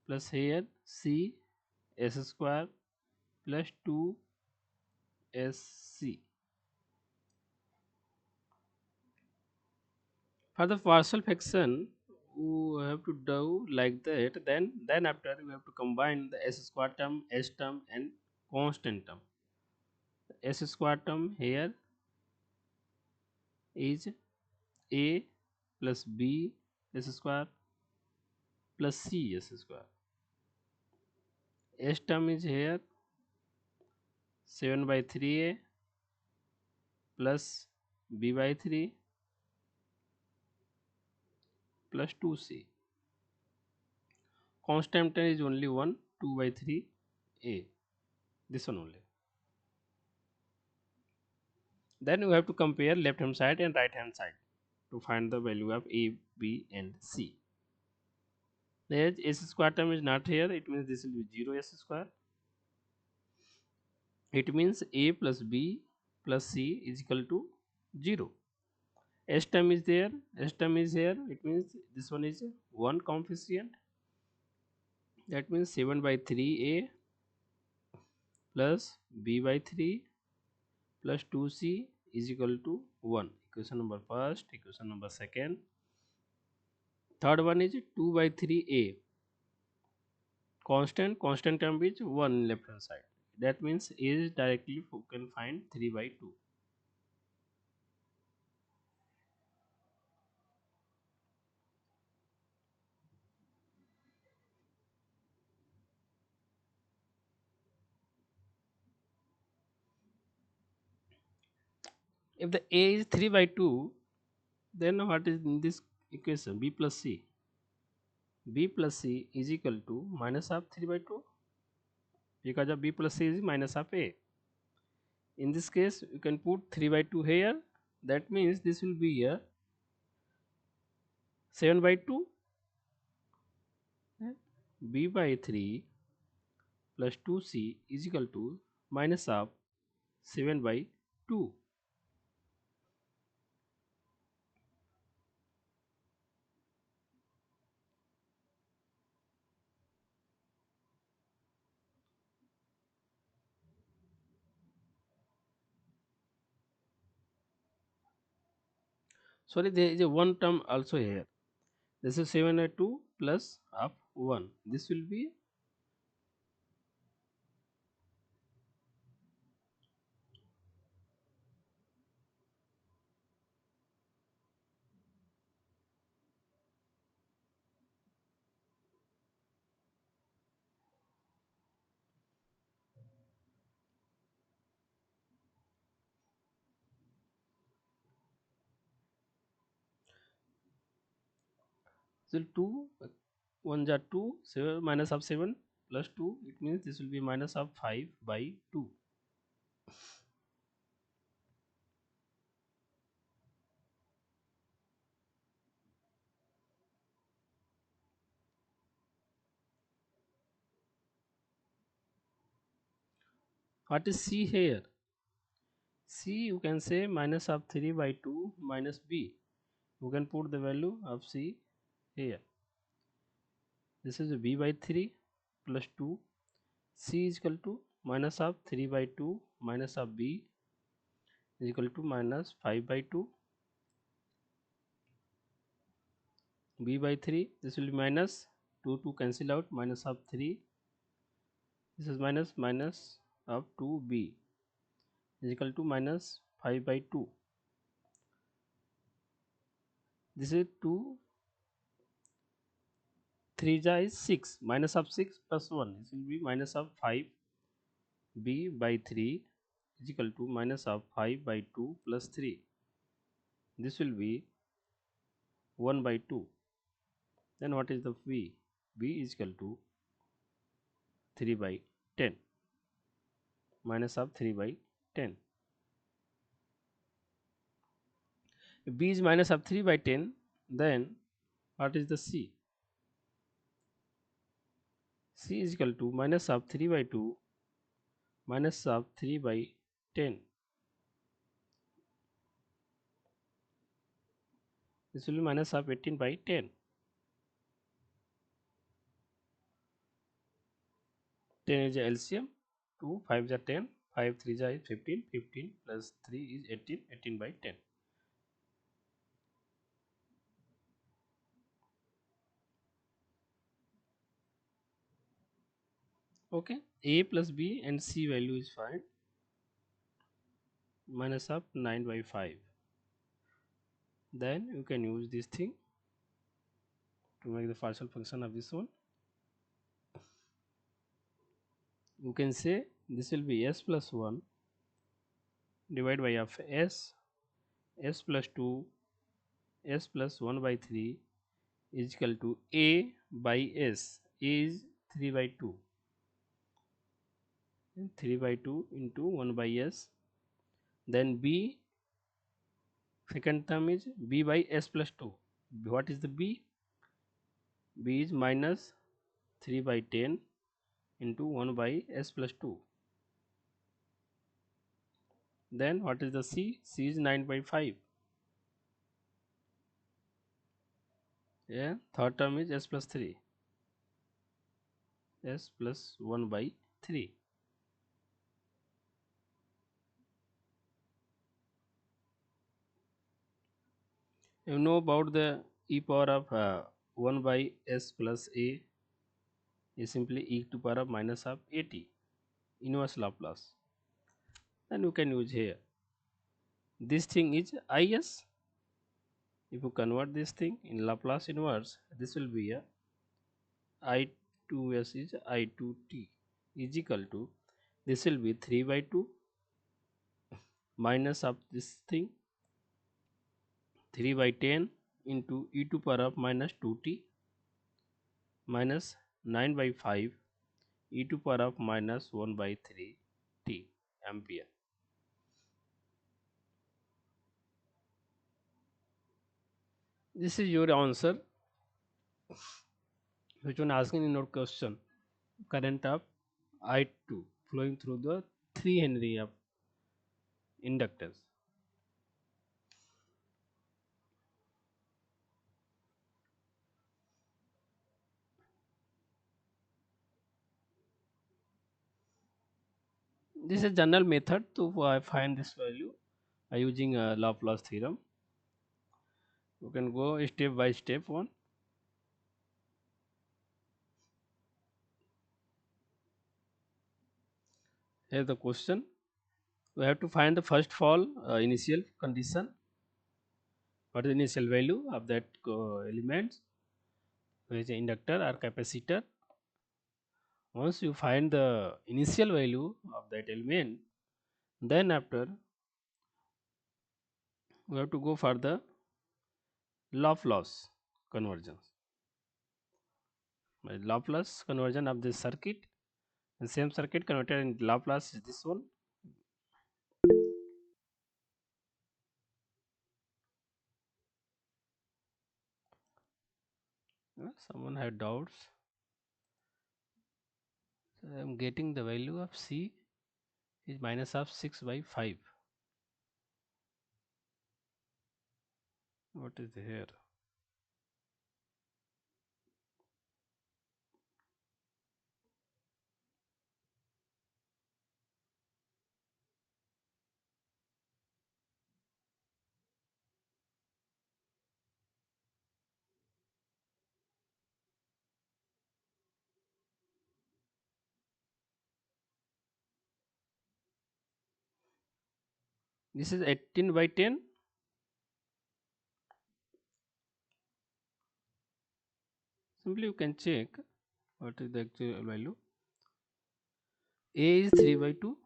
plus here c s square plus 2 sc. For the partial fraction, we have to do like that. Then after we have to combine the s square term, s term, and constant term. S square term here is a plus b s square plus c s square. S term is here 7 by 3a plus b by 3 plus 2c. Constant term is only 1, 2 by 3 a. This one only. Then we have to compare left hand side and right hand side to find the value of a, b, and c. The s square term is not here, it means this will be 0 s square. It means a plus b plus c is equal to 0. S term is there, S term is here, it means this one is 1 coefficient. That means 7 by 3a plus b by 3 plus 2c is equal to 1. Equation number first, equation number second. Third one is 2 by 3a. Constant term is 1 left hand side. That means a is directly you can find 3 by 2. If the a is 3 by 2, then what is in this equation? B plus c. B plus c is equal to minus of 3 by 2 because of b plus c is minus of a. In this case, you can put 3 by 2 here. That means this will be here 7 by 2. B by 3 plus 2c is equal to minus of 7 by 2. Sorry, there is a one term also here. This is 7 by 2 plus of 1. This will be so 2 1 are 2 7 minus of 7 plus 2, it means this will be minus of 5 by 2. What is c here? C you can say minus of 3 by 2 minus b. You can put the value of c here. This is b by 3 plus 2. C is equal to minus of 3 by 2 minus of b is equal to minus 5 by 2. B by 3, this will be minus 2 cancel out, minus of 3. This is minus minus of 2b is equal to minus 5 by 2. This is 2, 3 ja is 6, minus of 6 plus 1, this will be minus of 5 b by 3 is equal to minus of 5 by 2 plus 3. This will be 1 by 2. Then what is the b? b is equal to 3 by 10, minus of 3 by 10. If b is minus of 3 by 10, then what is the c? c is equal to minus of 3 by 2 minus of 3 by 10. This will be minus of 18 by 10. 10 is a LCM. 2, 5 is a 10. 5, 3 is 15. 15 plus 3 is 18. 18 by 10. Okay. A plus B and C value is find. Minus of 9 by 5. Then you can use this thing to make the partial function of this one. You can say this will be s plus 1 divided by of s plus 2, s plus 1 by 3 is equal to a by s. A is 3 by 2. 3 by 2 into 1 by s. Then b, second term is b by s plus 2. What is the b? b is minus 3 by 10 into 1 by s plus 2. Then what is the c? C is 9 by 5. Yeah, third term is s plus 3. S plus 1 by 3. You know about the e power of 1 by s plus a is simply e to power of minus of at, inverse Laplace. And you can use here. This thing is is. If you convert this thing in Laplace inverse, this will be a I2s is I2t is equal to, this will be 3 by 2 minus of this thing 3 by 10 into e to power of minus 2t minus 9 by 5 e to power of minus 1 by 3 t ampere. This is your answer which one asking in your question. Current of I2 flowing through the 3 Henry of inductors. This is a general method to find this value using Laplace theorem. You can go step by step one. Here the question. We have to find the first of all initial condition. What is the initial value of that element, which is inductor or capacitor. Once you find the initial value of that element, then after we have to go for the Laplace conversion. By Laplace conversion of this circuit, and same circuit converted in Laplace is this one. Someone had doubts. So I am getting the value of C is minus of 6 by 5. What is here? This is 18 by 10. Simply you can check what is the actual value. A is 3 by 2.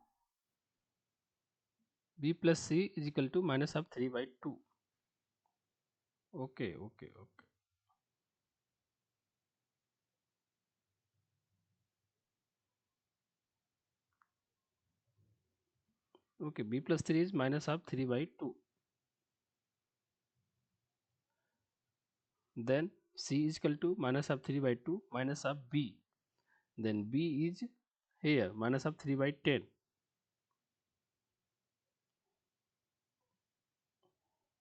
B plus C is equal to minus of 3 by 2. Okay, okay, okay. Okay, B plus 3 is minus of 3 by 2. Then C is equal to minus of 3 by 2 minus of B. Then B is here minus of 3 by 10.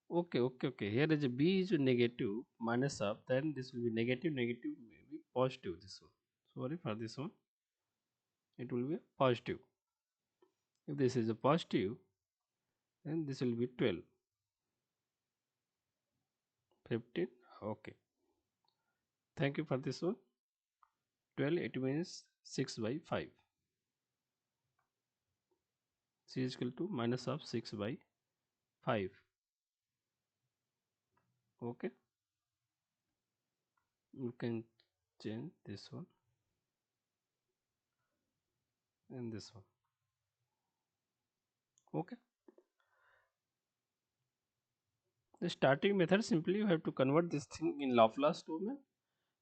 Okay, okay, okay. Here is a B is negative minus of, then this will be negative, negative, maybe positive. This one. Sorry for this one. It will be positive. If this is a positive, then this will be 12. 15. Okay. Thank you for this one. 12, it means 6 by 5. C is equal to minus of 6 by 5. Okay. You can change this one and this one. Okay. The starting method, simply you have to convert this thing in Laplace domain.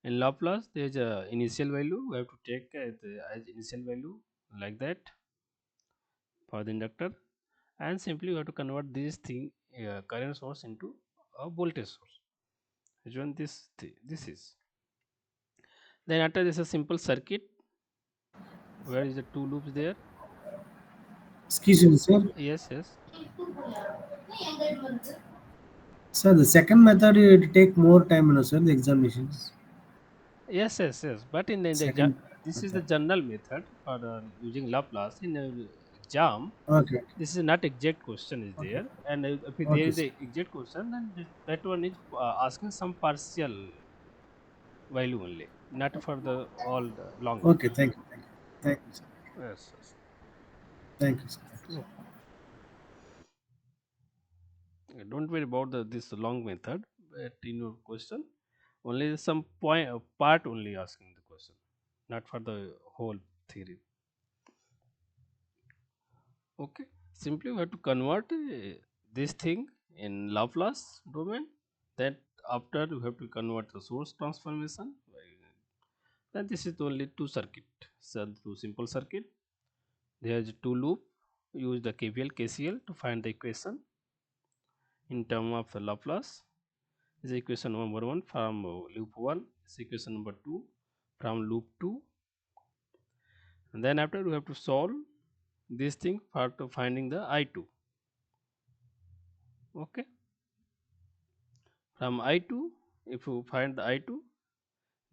In Laplace, there is a initial value. We have to take as initial value like that for the inductor, and simply you have to convert this thing current source into a voltage source. Which one this is? Then after this, a simple circuit where is the two loops there. Excuse me, sir. Yes, yes, Sir, the second method it take more time, sir. The examinations. yes, yes, yes. But in the exam, Second this is the method. general method for using Laplace in exam. Okay. This is not exact question is Okay. there, and if there Okay, is sir. a exact question, then that one is asking some partial value only, not for the all the long Okay. method. Thank you. Thank you. Thank you, sir. Yes, yes. Thank you, sir. So, don't worry about this long method. But in your question, only some point part only asking the question, not for the whole theory. Okay, simply we have to convert this thing in Laplace domain. That after we have to convert the source transformation. Then this is only two circuit. So two simple circuit. There is two loop. Use the KVL KCL to find the equation in term of Laplace. This is equation number 1 from loop 1. This is equation number 2 from loop 2. And then after we have to solve this thing for to finding the I2. Okay. From I2, if you find the I2,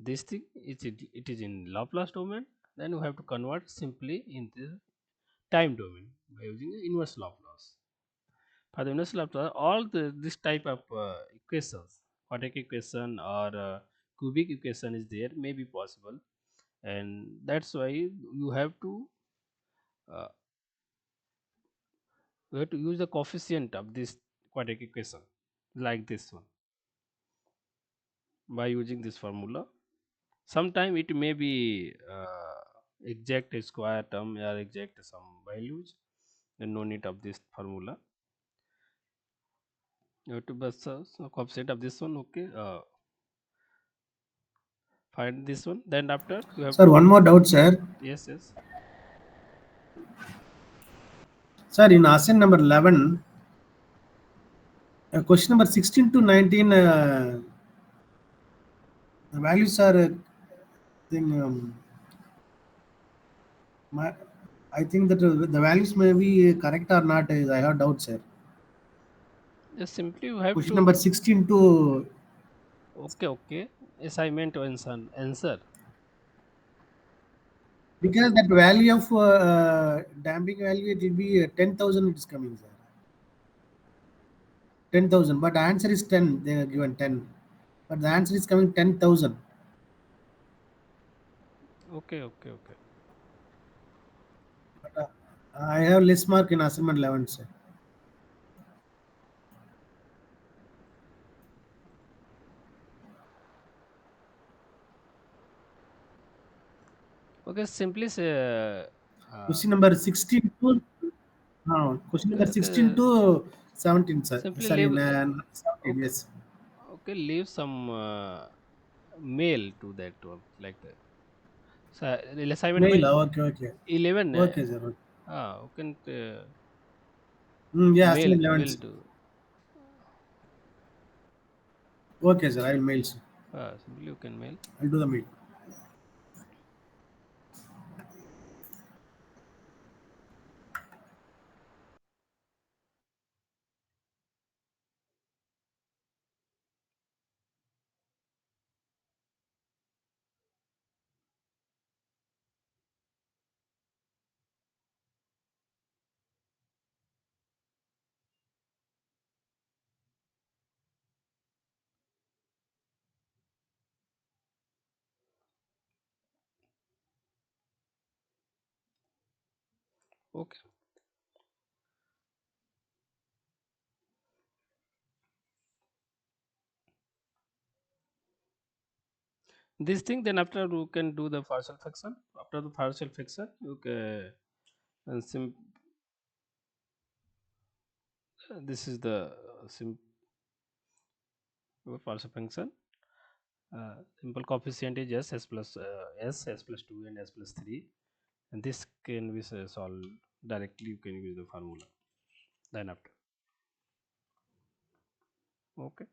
this thing it is in Laplace domain. Then you have to convert simply into time domain by using the inverse Laplace. For the inverse Laplace, all this type of equations, quadratic equation or cubic equation is there, may be possible, and that's why uh, you have to use the coefficient of this quadratic equation like this one by using this formula. Sometime it may be exact square term or exact some values, then no need of this formula. You have to bus coefficient of this one. Okay, find this one. Then after you have Sir, to, one more doubt, sir. yes, yes, Sir, in ASEAN number 11, question number 16 to 19, the values are, thing, my, I think that the values may be correct or not. I have doubts, sir. just simply you have Question to, number 16 to, okay, okay, assignment answer. because that value of damping value, it will be 10,000, it is coming, sir. 10,000, but the answer is 10. They are given 10. But the answer is coming 10,000. Okay, okay, okay. But, I have less mark in assignment 11, sir. Okay, simply say, Question number 16 to question okay, number 16 okay, to 17, sir. simply Sorry, leave, 17, okay, yes. okay, leave some mail to that one, like that. So, assignment Mail, by okay, okay. 11, Okay, sir. Okay. you can Yeah, mail, assignment 11, mail sir. to, Okay, sir. I will mail, sir. simply you can mail. I'll do the mail. Okay. This thing, then after you can do the partial fraction. After the partial fraction, you can, and this is the partial function. Simple coefficient is s plus s plus 2 and s plus 3, and this can be solved directly. You can use the formula. Then after, okay,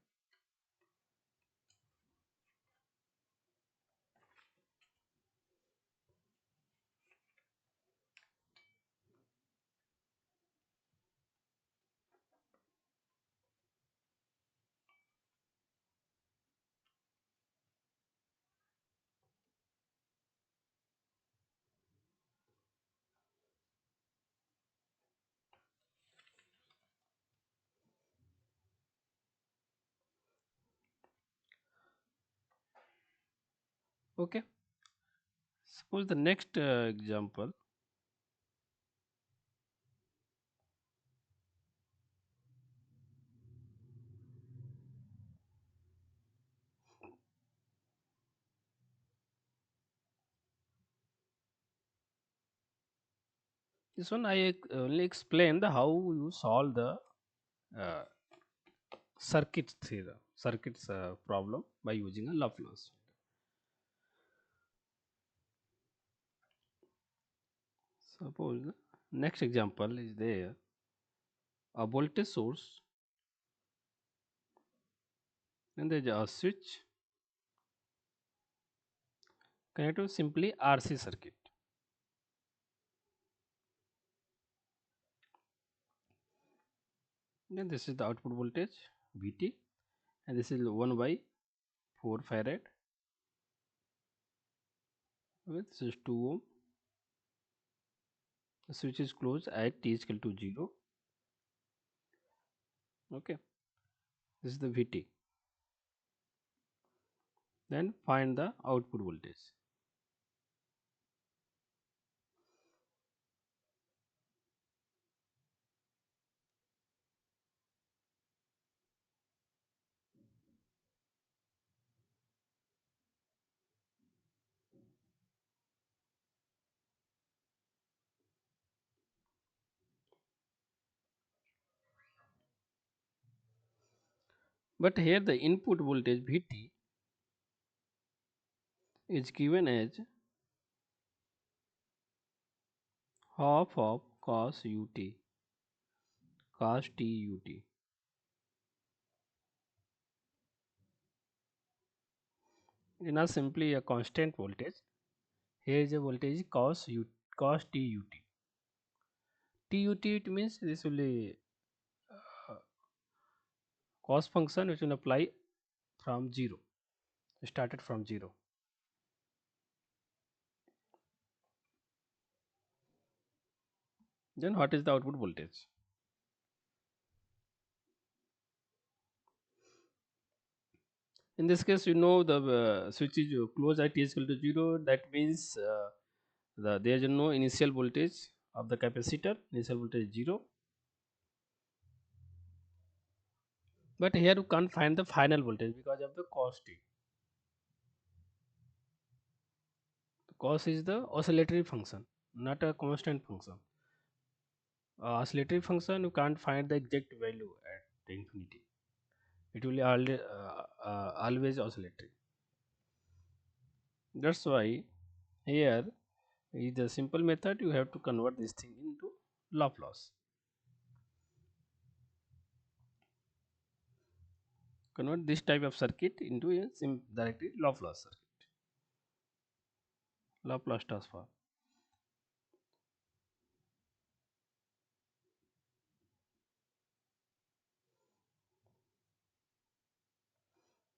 okay. Suppose the next example. This one I only explain the how you solve the uh, circuits problem by using a Laplace. Suppose the next example is there, a voltage source, and there is a switch connected to simply RC circuit. Then this is the output voltage Vt, and this is 1 by 4 farad, with this is 2 ohm. The switch is closed at t is equal to 0. Okay, this is the Vt. Then find the output voltage. But here the input voltage Vt is given as half of cos ut, cos t ut. It is not simply a constant voltage. Here is a voltage cos t ut. T ut, it means this will be cos function which will apply from 0, started from 0. Then what is the output voltage? In this case, you know the switch is closed at t is equal to 0. That means there is no initial voltage of the capacitor. Initial voltage is 0. But here you can't find the final voltage because of the cos t. cos is the oscillatory function, not a constant function. Oscillatory function, you can't find the exact value at infinity. It will be always oscillatory. That's why here is the simple method. You have to convert this thing into Laplace. Convert this type of circuit into a directly Laplace circuit. Laplace transform.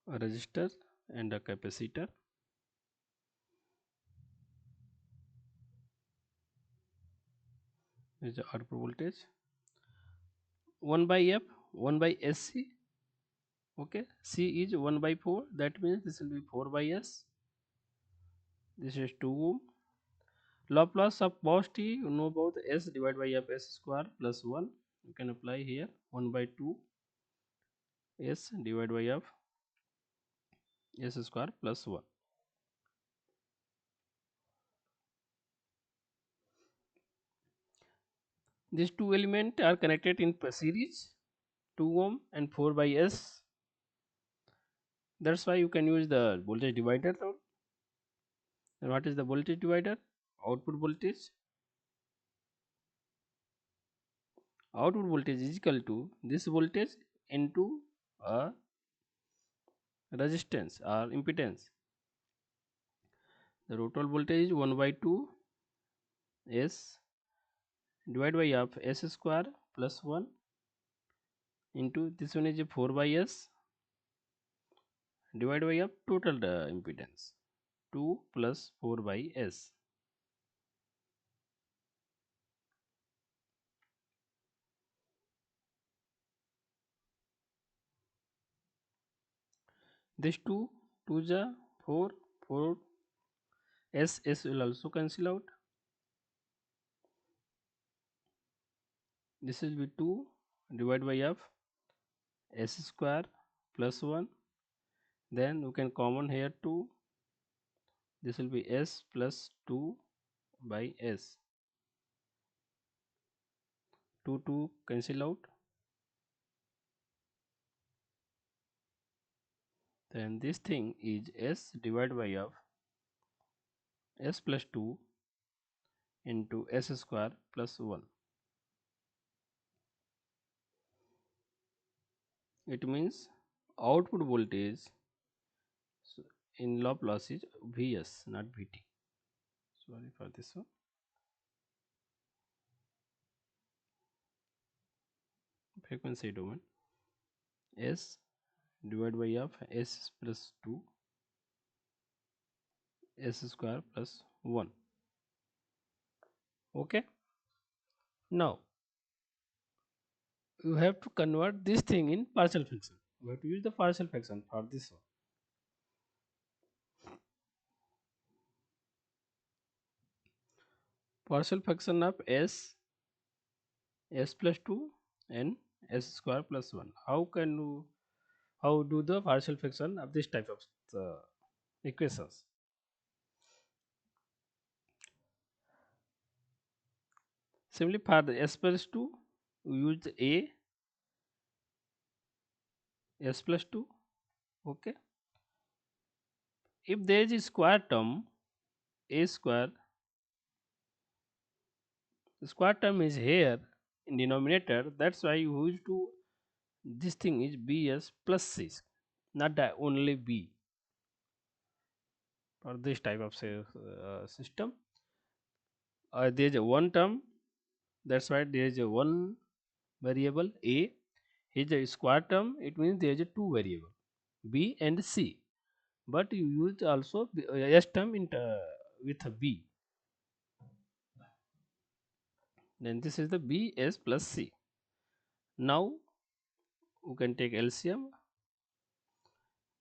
A resistor and a capacitor. Is the output voltage 1 by F, 1 by SC. Okay, C is 1 by 4, that means this will be 4 by S. This is 2 ohm. Laplace of cos t, you know about S divided by F S square plus 1. You can apply here 1 by 2 S divided by F S square plus 1. These two elements are connected in series, 2 ohm and 4 by S. That's why you can use the voltage divider now. And what is the voltage divider? Output voltage. Output voltage is equal to this voltage into a resistance or impedance. The total voltage is 1 by 2 S divided by of S square plus 1 into this one is 4 by S divided by of total impedance 2 plus 4 by S. This 2, 2 ja 4, 4 S will also cancel out. This will be 2 divided by of S square plus 1. Then you can common here 2. This will be S plus 2 by S. 2 2 cancel out. Then this thing is S divided by of S plus 2 into S square plus 1. It means output voltage in Laplace is Vs, not Vt. Sorry for this one. Frequency domain S divided by of S plus 2 S square plus 1. Okay. Now you have to convert this thing in partial fraction. You have to use the partial fraction for this one. Partial fraction of S plus 2 and S square plus 1. How do the partial fraction of this type of equations? Simply for the S plus 2, we use A S plus 2. Okay. If there is a square term, A square, the square term is here in denominator. That's why you use to this thing is Bs plus C, not the only B for this type of system. There is a one term, that's why there is a one variable A. Here is a square term, it means there is a two variable B and C, but you use also S term in with a B. Then this is the B S plus C. Now you can take LCM.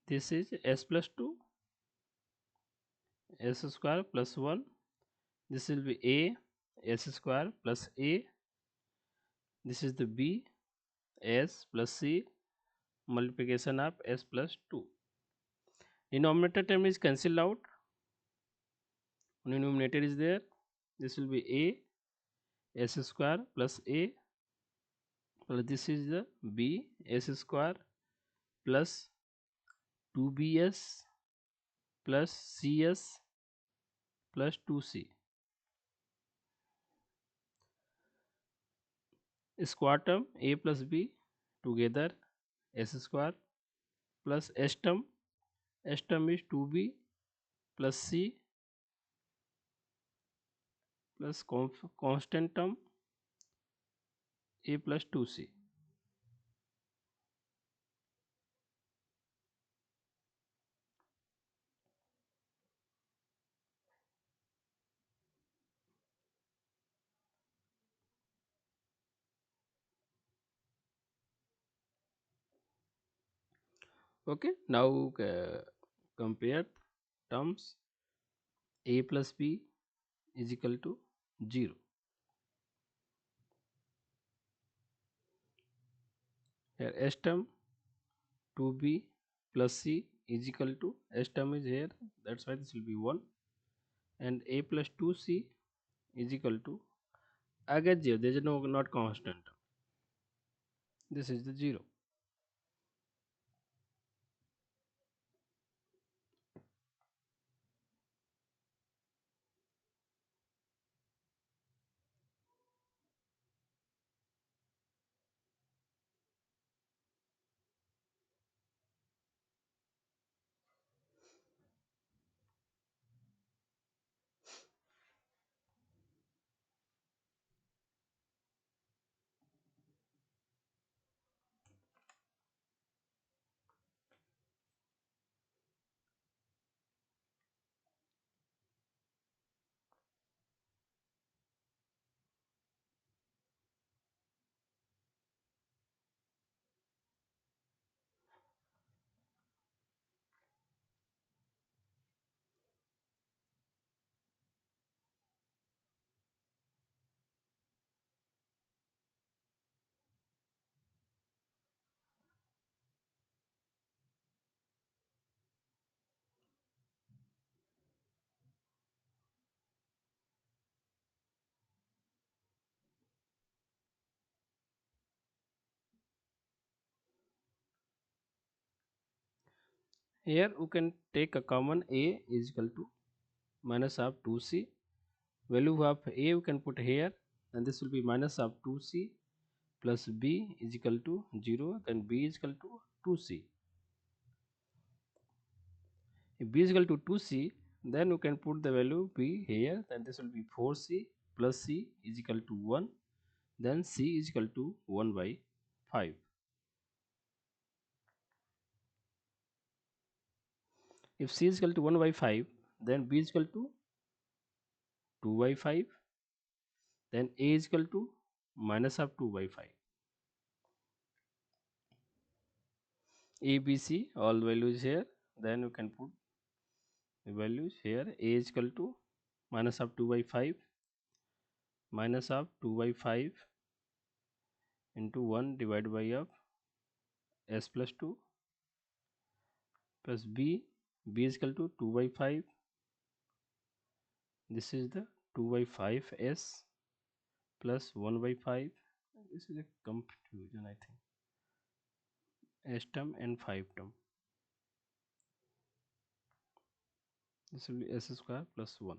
This is S plus 2 S square plus 1. This will be A S square plus A. This is the B S plus C multiplication of S plus 2. Denominator term is cancelled out. Denominator is there. This will be a s square plus a, plus this is the b s square plus 2bs plus cs plus 2c. Square term a plus b together s square plus s term is 2b plus c plus constant term a plus 2c. Okay, now compare terms. A plus b is equal to 0. Here s term 2b plus c is equal to, s term is here, that's why this will be 1, and a plus 2c is equal to, again 0, there is no not constant, this is the 0. Here we can take a common, a is equal to minus of 2c, value of a we can put here, and this will be minus of 2c plus b is equal to 0, then b is equal to 2c. If b is equal to 2c, then we can put the value b here, then this will be 4c plus c is equal to 1, then c is equal to 1 by 5. If c is equal to 1 by 5, then b is equal to 2 by 5, then a is equal to minus of 2 by 5. A, B, C, all values here, then you can put the values here. A is equal to minus of 2 by 5, minus of 2 by 5 into 1 divided by of s plus 2 plus b is equal to 2 by 5, this is the 2 by 5 s plus 1 by 5, this is a confusion I think, s term and 5 term, this will be s square plus 1.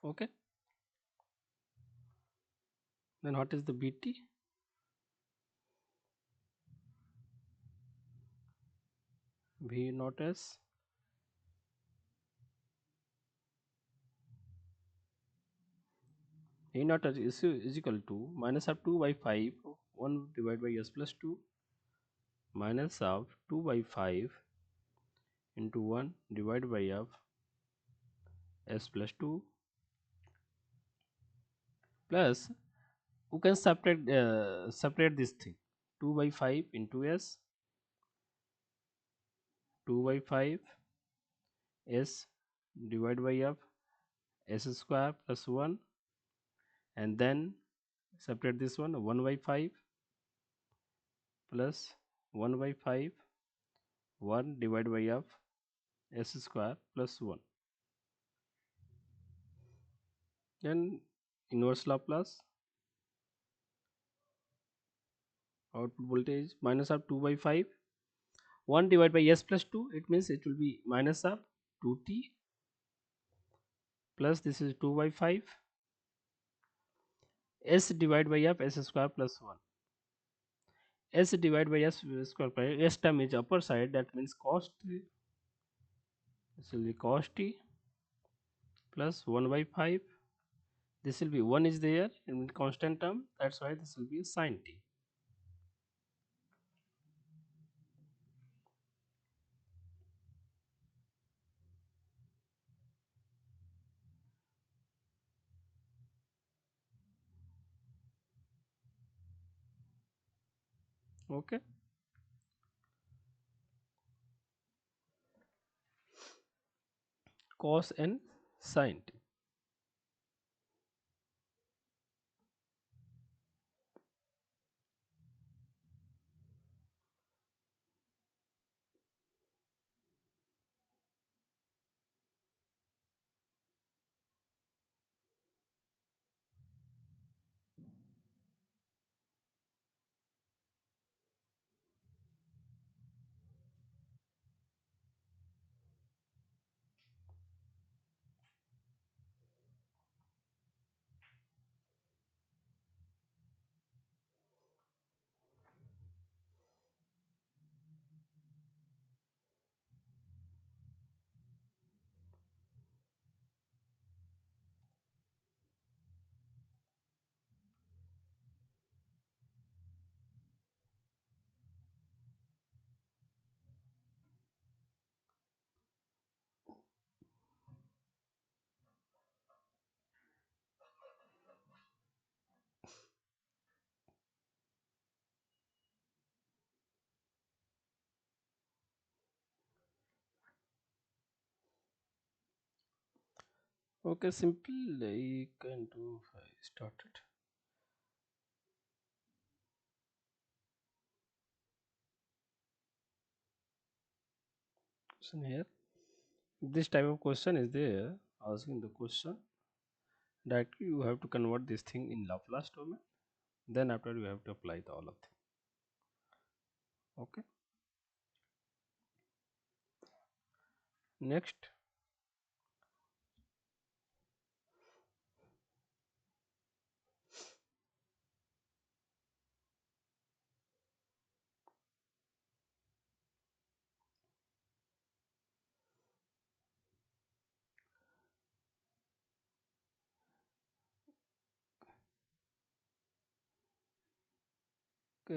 Okay, then what is the bt? V naught s A naught is equal to minus of 2 by 5, 1 divided by s plus 2, minus of 2 by 5 into 1 divided by of s plus 2, plus we can separate this thing, 2 by 5 into s, 2 by 5 s divided by of s square plus 1, and then separate this one, 1 by 5 plus 1 by 5 1 divided by f s square plus 1. Then inverse Laplace, output voltage minus of 2 by 5, 1 divided by s plus 2, it means it will be minus of 2t plus this is 2 by 5 s divided by f s square plus 1. S divided by s square plus s term is upper side, that means cos t, this will be cos t plus 1 by 5, this will be 1 is there in constant term, that's why this will be sin t. Okay, cos and sin t. Okay, simple I can do. I started. Question here. This type of question is there, asking the question that you have to convert this thing in Laplace domain. Then after you have to apply the all of them. Okay. Next,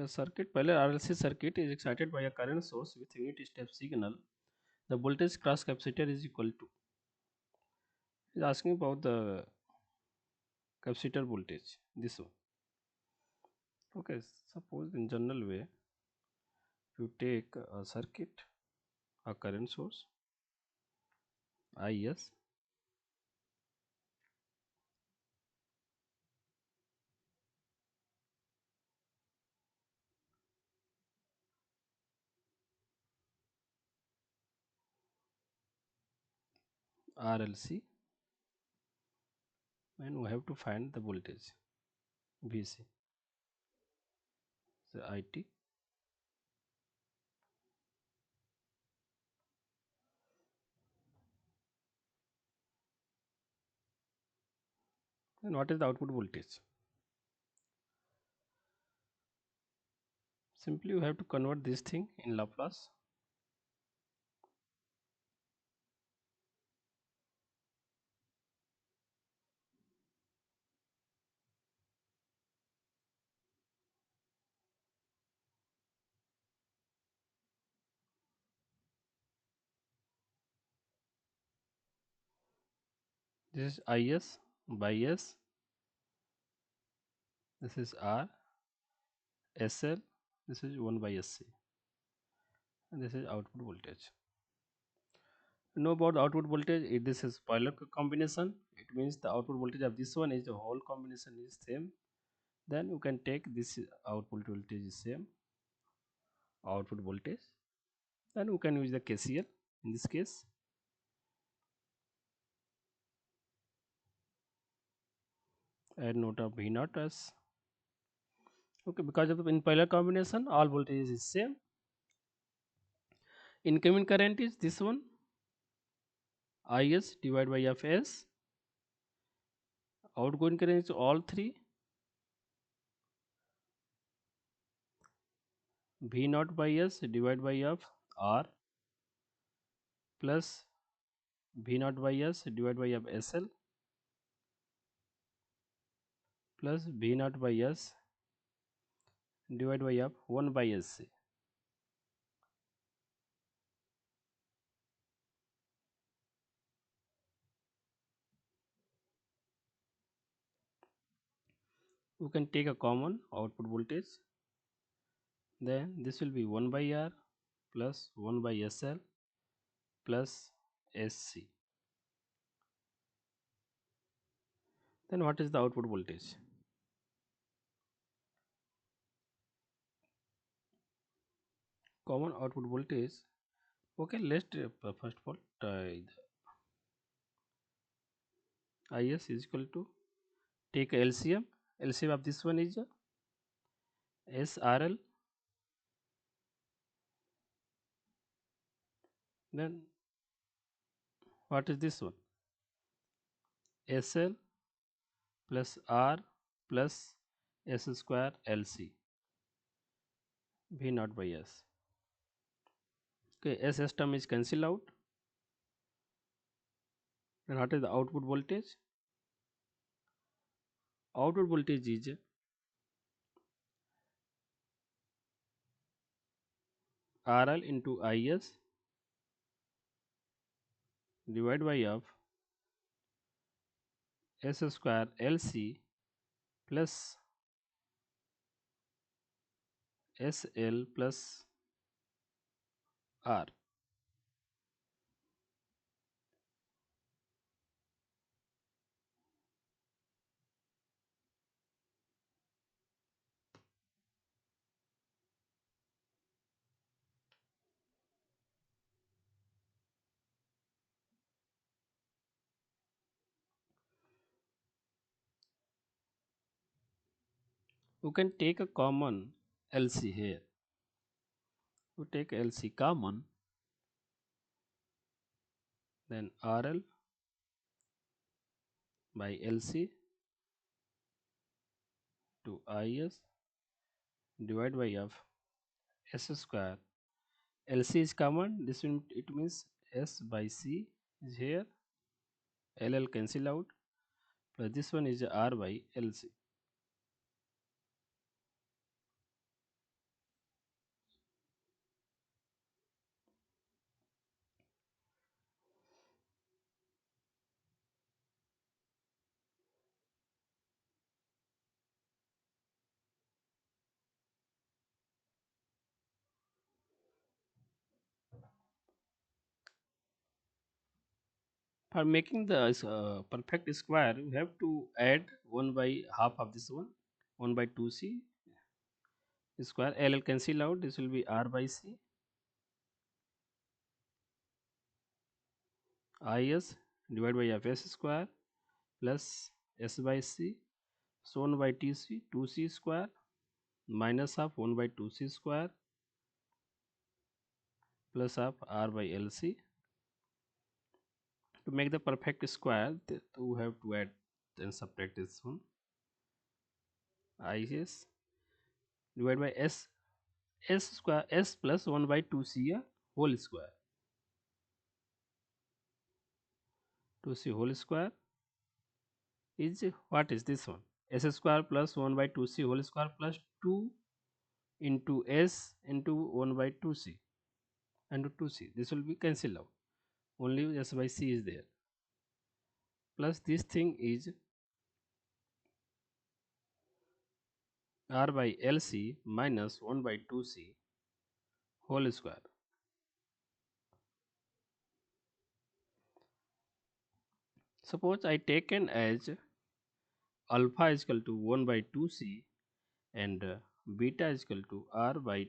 circuit. पहले RLC circuit is excited by a current source with unit step signal. The voltage cross capacitor is equal to. Is asking about the capacitor voltage. This one. Okay. Suppose in general way, you take a circuit, a current source, IS, RLC, and we have to find the voltage VC. So IT. And what is the output voltage? Simply you have to convert this thing in Laplace. This is IS by S. This is R, SL. This is 1 by SC. And this is output voltage. You know about the output voltage? If this is polar combination, it means the output voltage of this one is the whole combination is same. Then you can take this output voltage is same, output voltage. and we can use the KCL in this case. Add note of V naught as okay, because of the impeller combination all voltage is same. Incoming current is this one, Is divided by Fs. Outgoing current is all three, V naught by S divided by F R plus V naught by S divided by F SL plus V naught by S divided by F 1 by SC. We can take a common output voltage, then this will be 1 by R plus 1 by SL plus SC. Then what is the output voltage? Common output voltage. Okay, let's first of all Is is equal to take LCM. LCM of this one is SRL. Then what is this one? SL plus R plus S square LC V naught by S. Okay, S term is cancelled out. And what is the output voltage? Output voltage is RL into IS divided by of S square LC plus SL plus R. You can take a common LC here. You take LC common, then RL by LC to IS divided by of S square. LC is common, this will, it means S by C is here, LL cancel out, plus this one is R by LC. For making the perfect square, we have to add 1 by half of this one, 1 by 2c square, LL cancel out, this will be R by C, IS divided by Fs square plus S by C, so 1 by TC, 2c square minus of 1 by 2c square plus of R by LC. To make the perfect square, we have to add and subtract this one. Is divided by S square, S plus 1 by 2c whole square. 2c whole square is what is this one? S square plus 1 by 2c whole square plus 2 into S into 1 by 2c and 2c. This will be cancelled out. Only S by C is there. Plus this thing is R by LC minus 1 by 2c whole square. Suppose I taken as alpha is equal to 1 by 2c and beta is equal to R by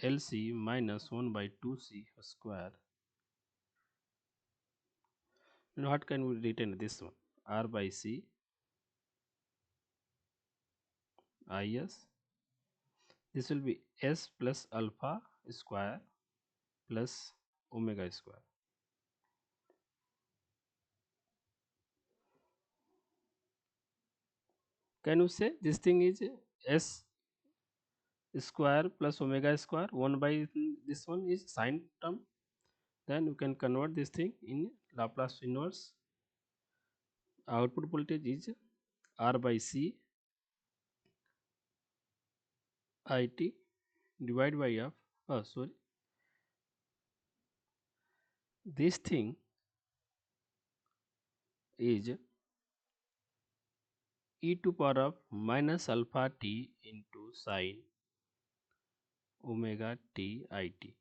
LC minus 1 by 2C square. And what can we written this one? R by C IS. This will be S plus alpha square plus omega square. Can you say this thing is S square plus omega square? 1 by this one is sine term. Then you can convert this thing in Laplace inverse. Output voltage is R by C IT divided by F. Oh, sorry. This thing is e to power of minus alpha t into sine omega t it.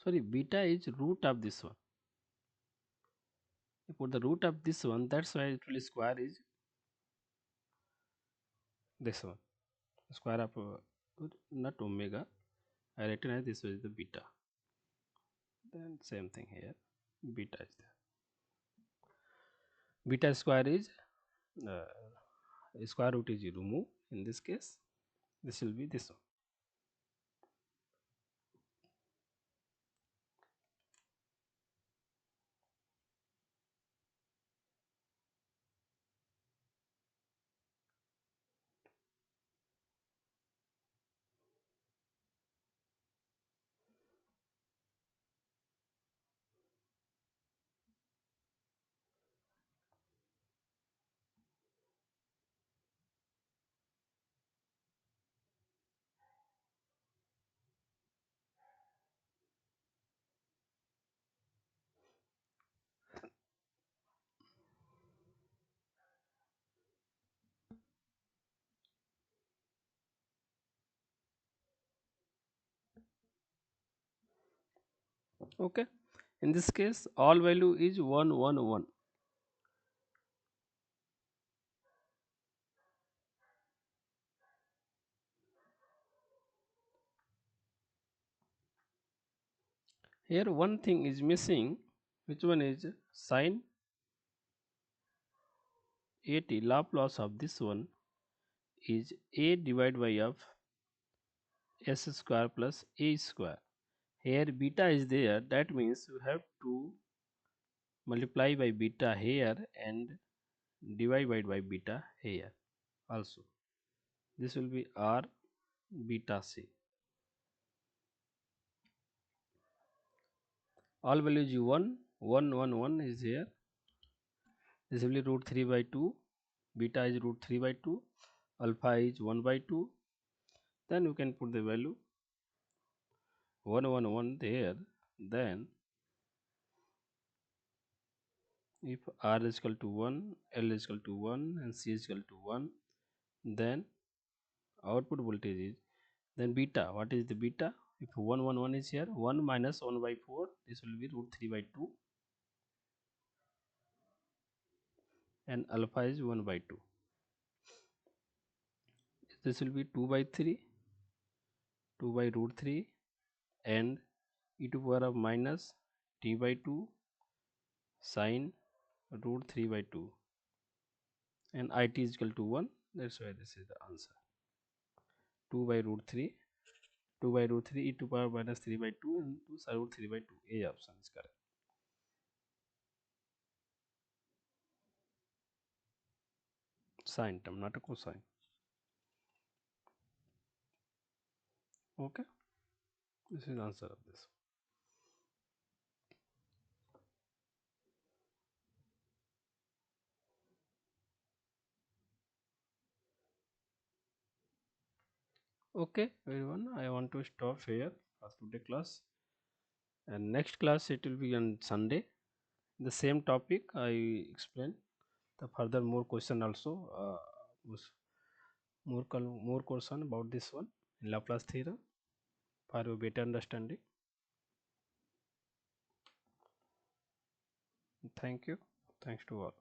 Sorry, beta is root of this one. You put the root of this one, that's why it will square is this one. Square of not omega. I written as this is the beta. Then same thing here. Beta is there. Beta square is uh, square root is remove. In this case, this will be this one. Okay. In this case, all value is 1 1 1. Here one thing is missing. Which one is sine at? Laplace of this one is a divided by of s square plus a square. Here beta is there, that means you have to multiply by beta here and divide by beta here also. This will be r beta c. All values 1 1 1 1 is here. This will be root 3 by 2, beta is root 3 by 2, alpha is 1 by 2. Then you can put the value 1 1 1 there. Then if r is equal to 1, L is equal to 1 and C is equal to 1, then output voltage is, then beta, what is the beta? If 1 1 1 is here, 1 minus 1 by 4, this will be root 3 by 2 and alpha is 1 by 2. This will be 2 by 3, 2 by root 3 and e to power of minus t by 2 sine root 3 by 2 and it is equal to 1. That's why this is the answer. 2 by root 3, 2 by root 3 e to power minus 3 by 2 and 2 root 3 by 2. A option is correct. Sine term, not a cosine. Okay, this is the answer of this. Okay, everyone, I want to stop here for today class, and next class it will be on Sunday. The same topic I explain. The further more question also, more question about this one in Laplace theorem for your better understanding. Thank you. Thanks to all.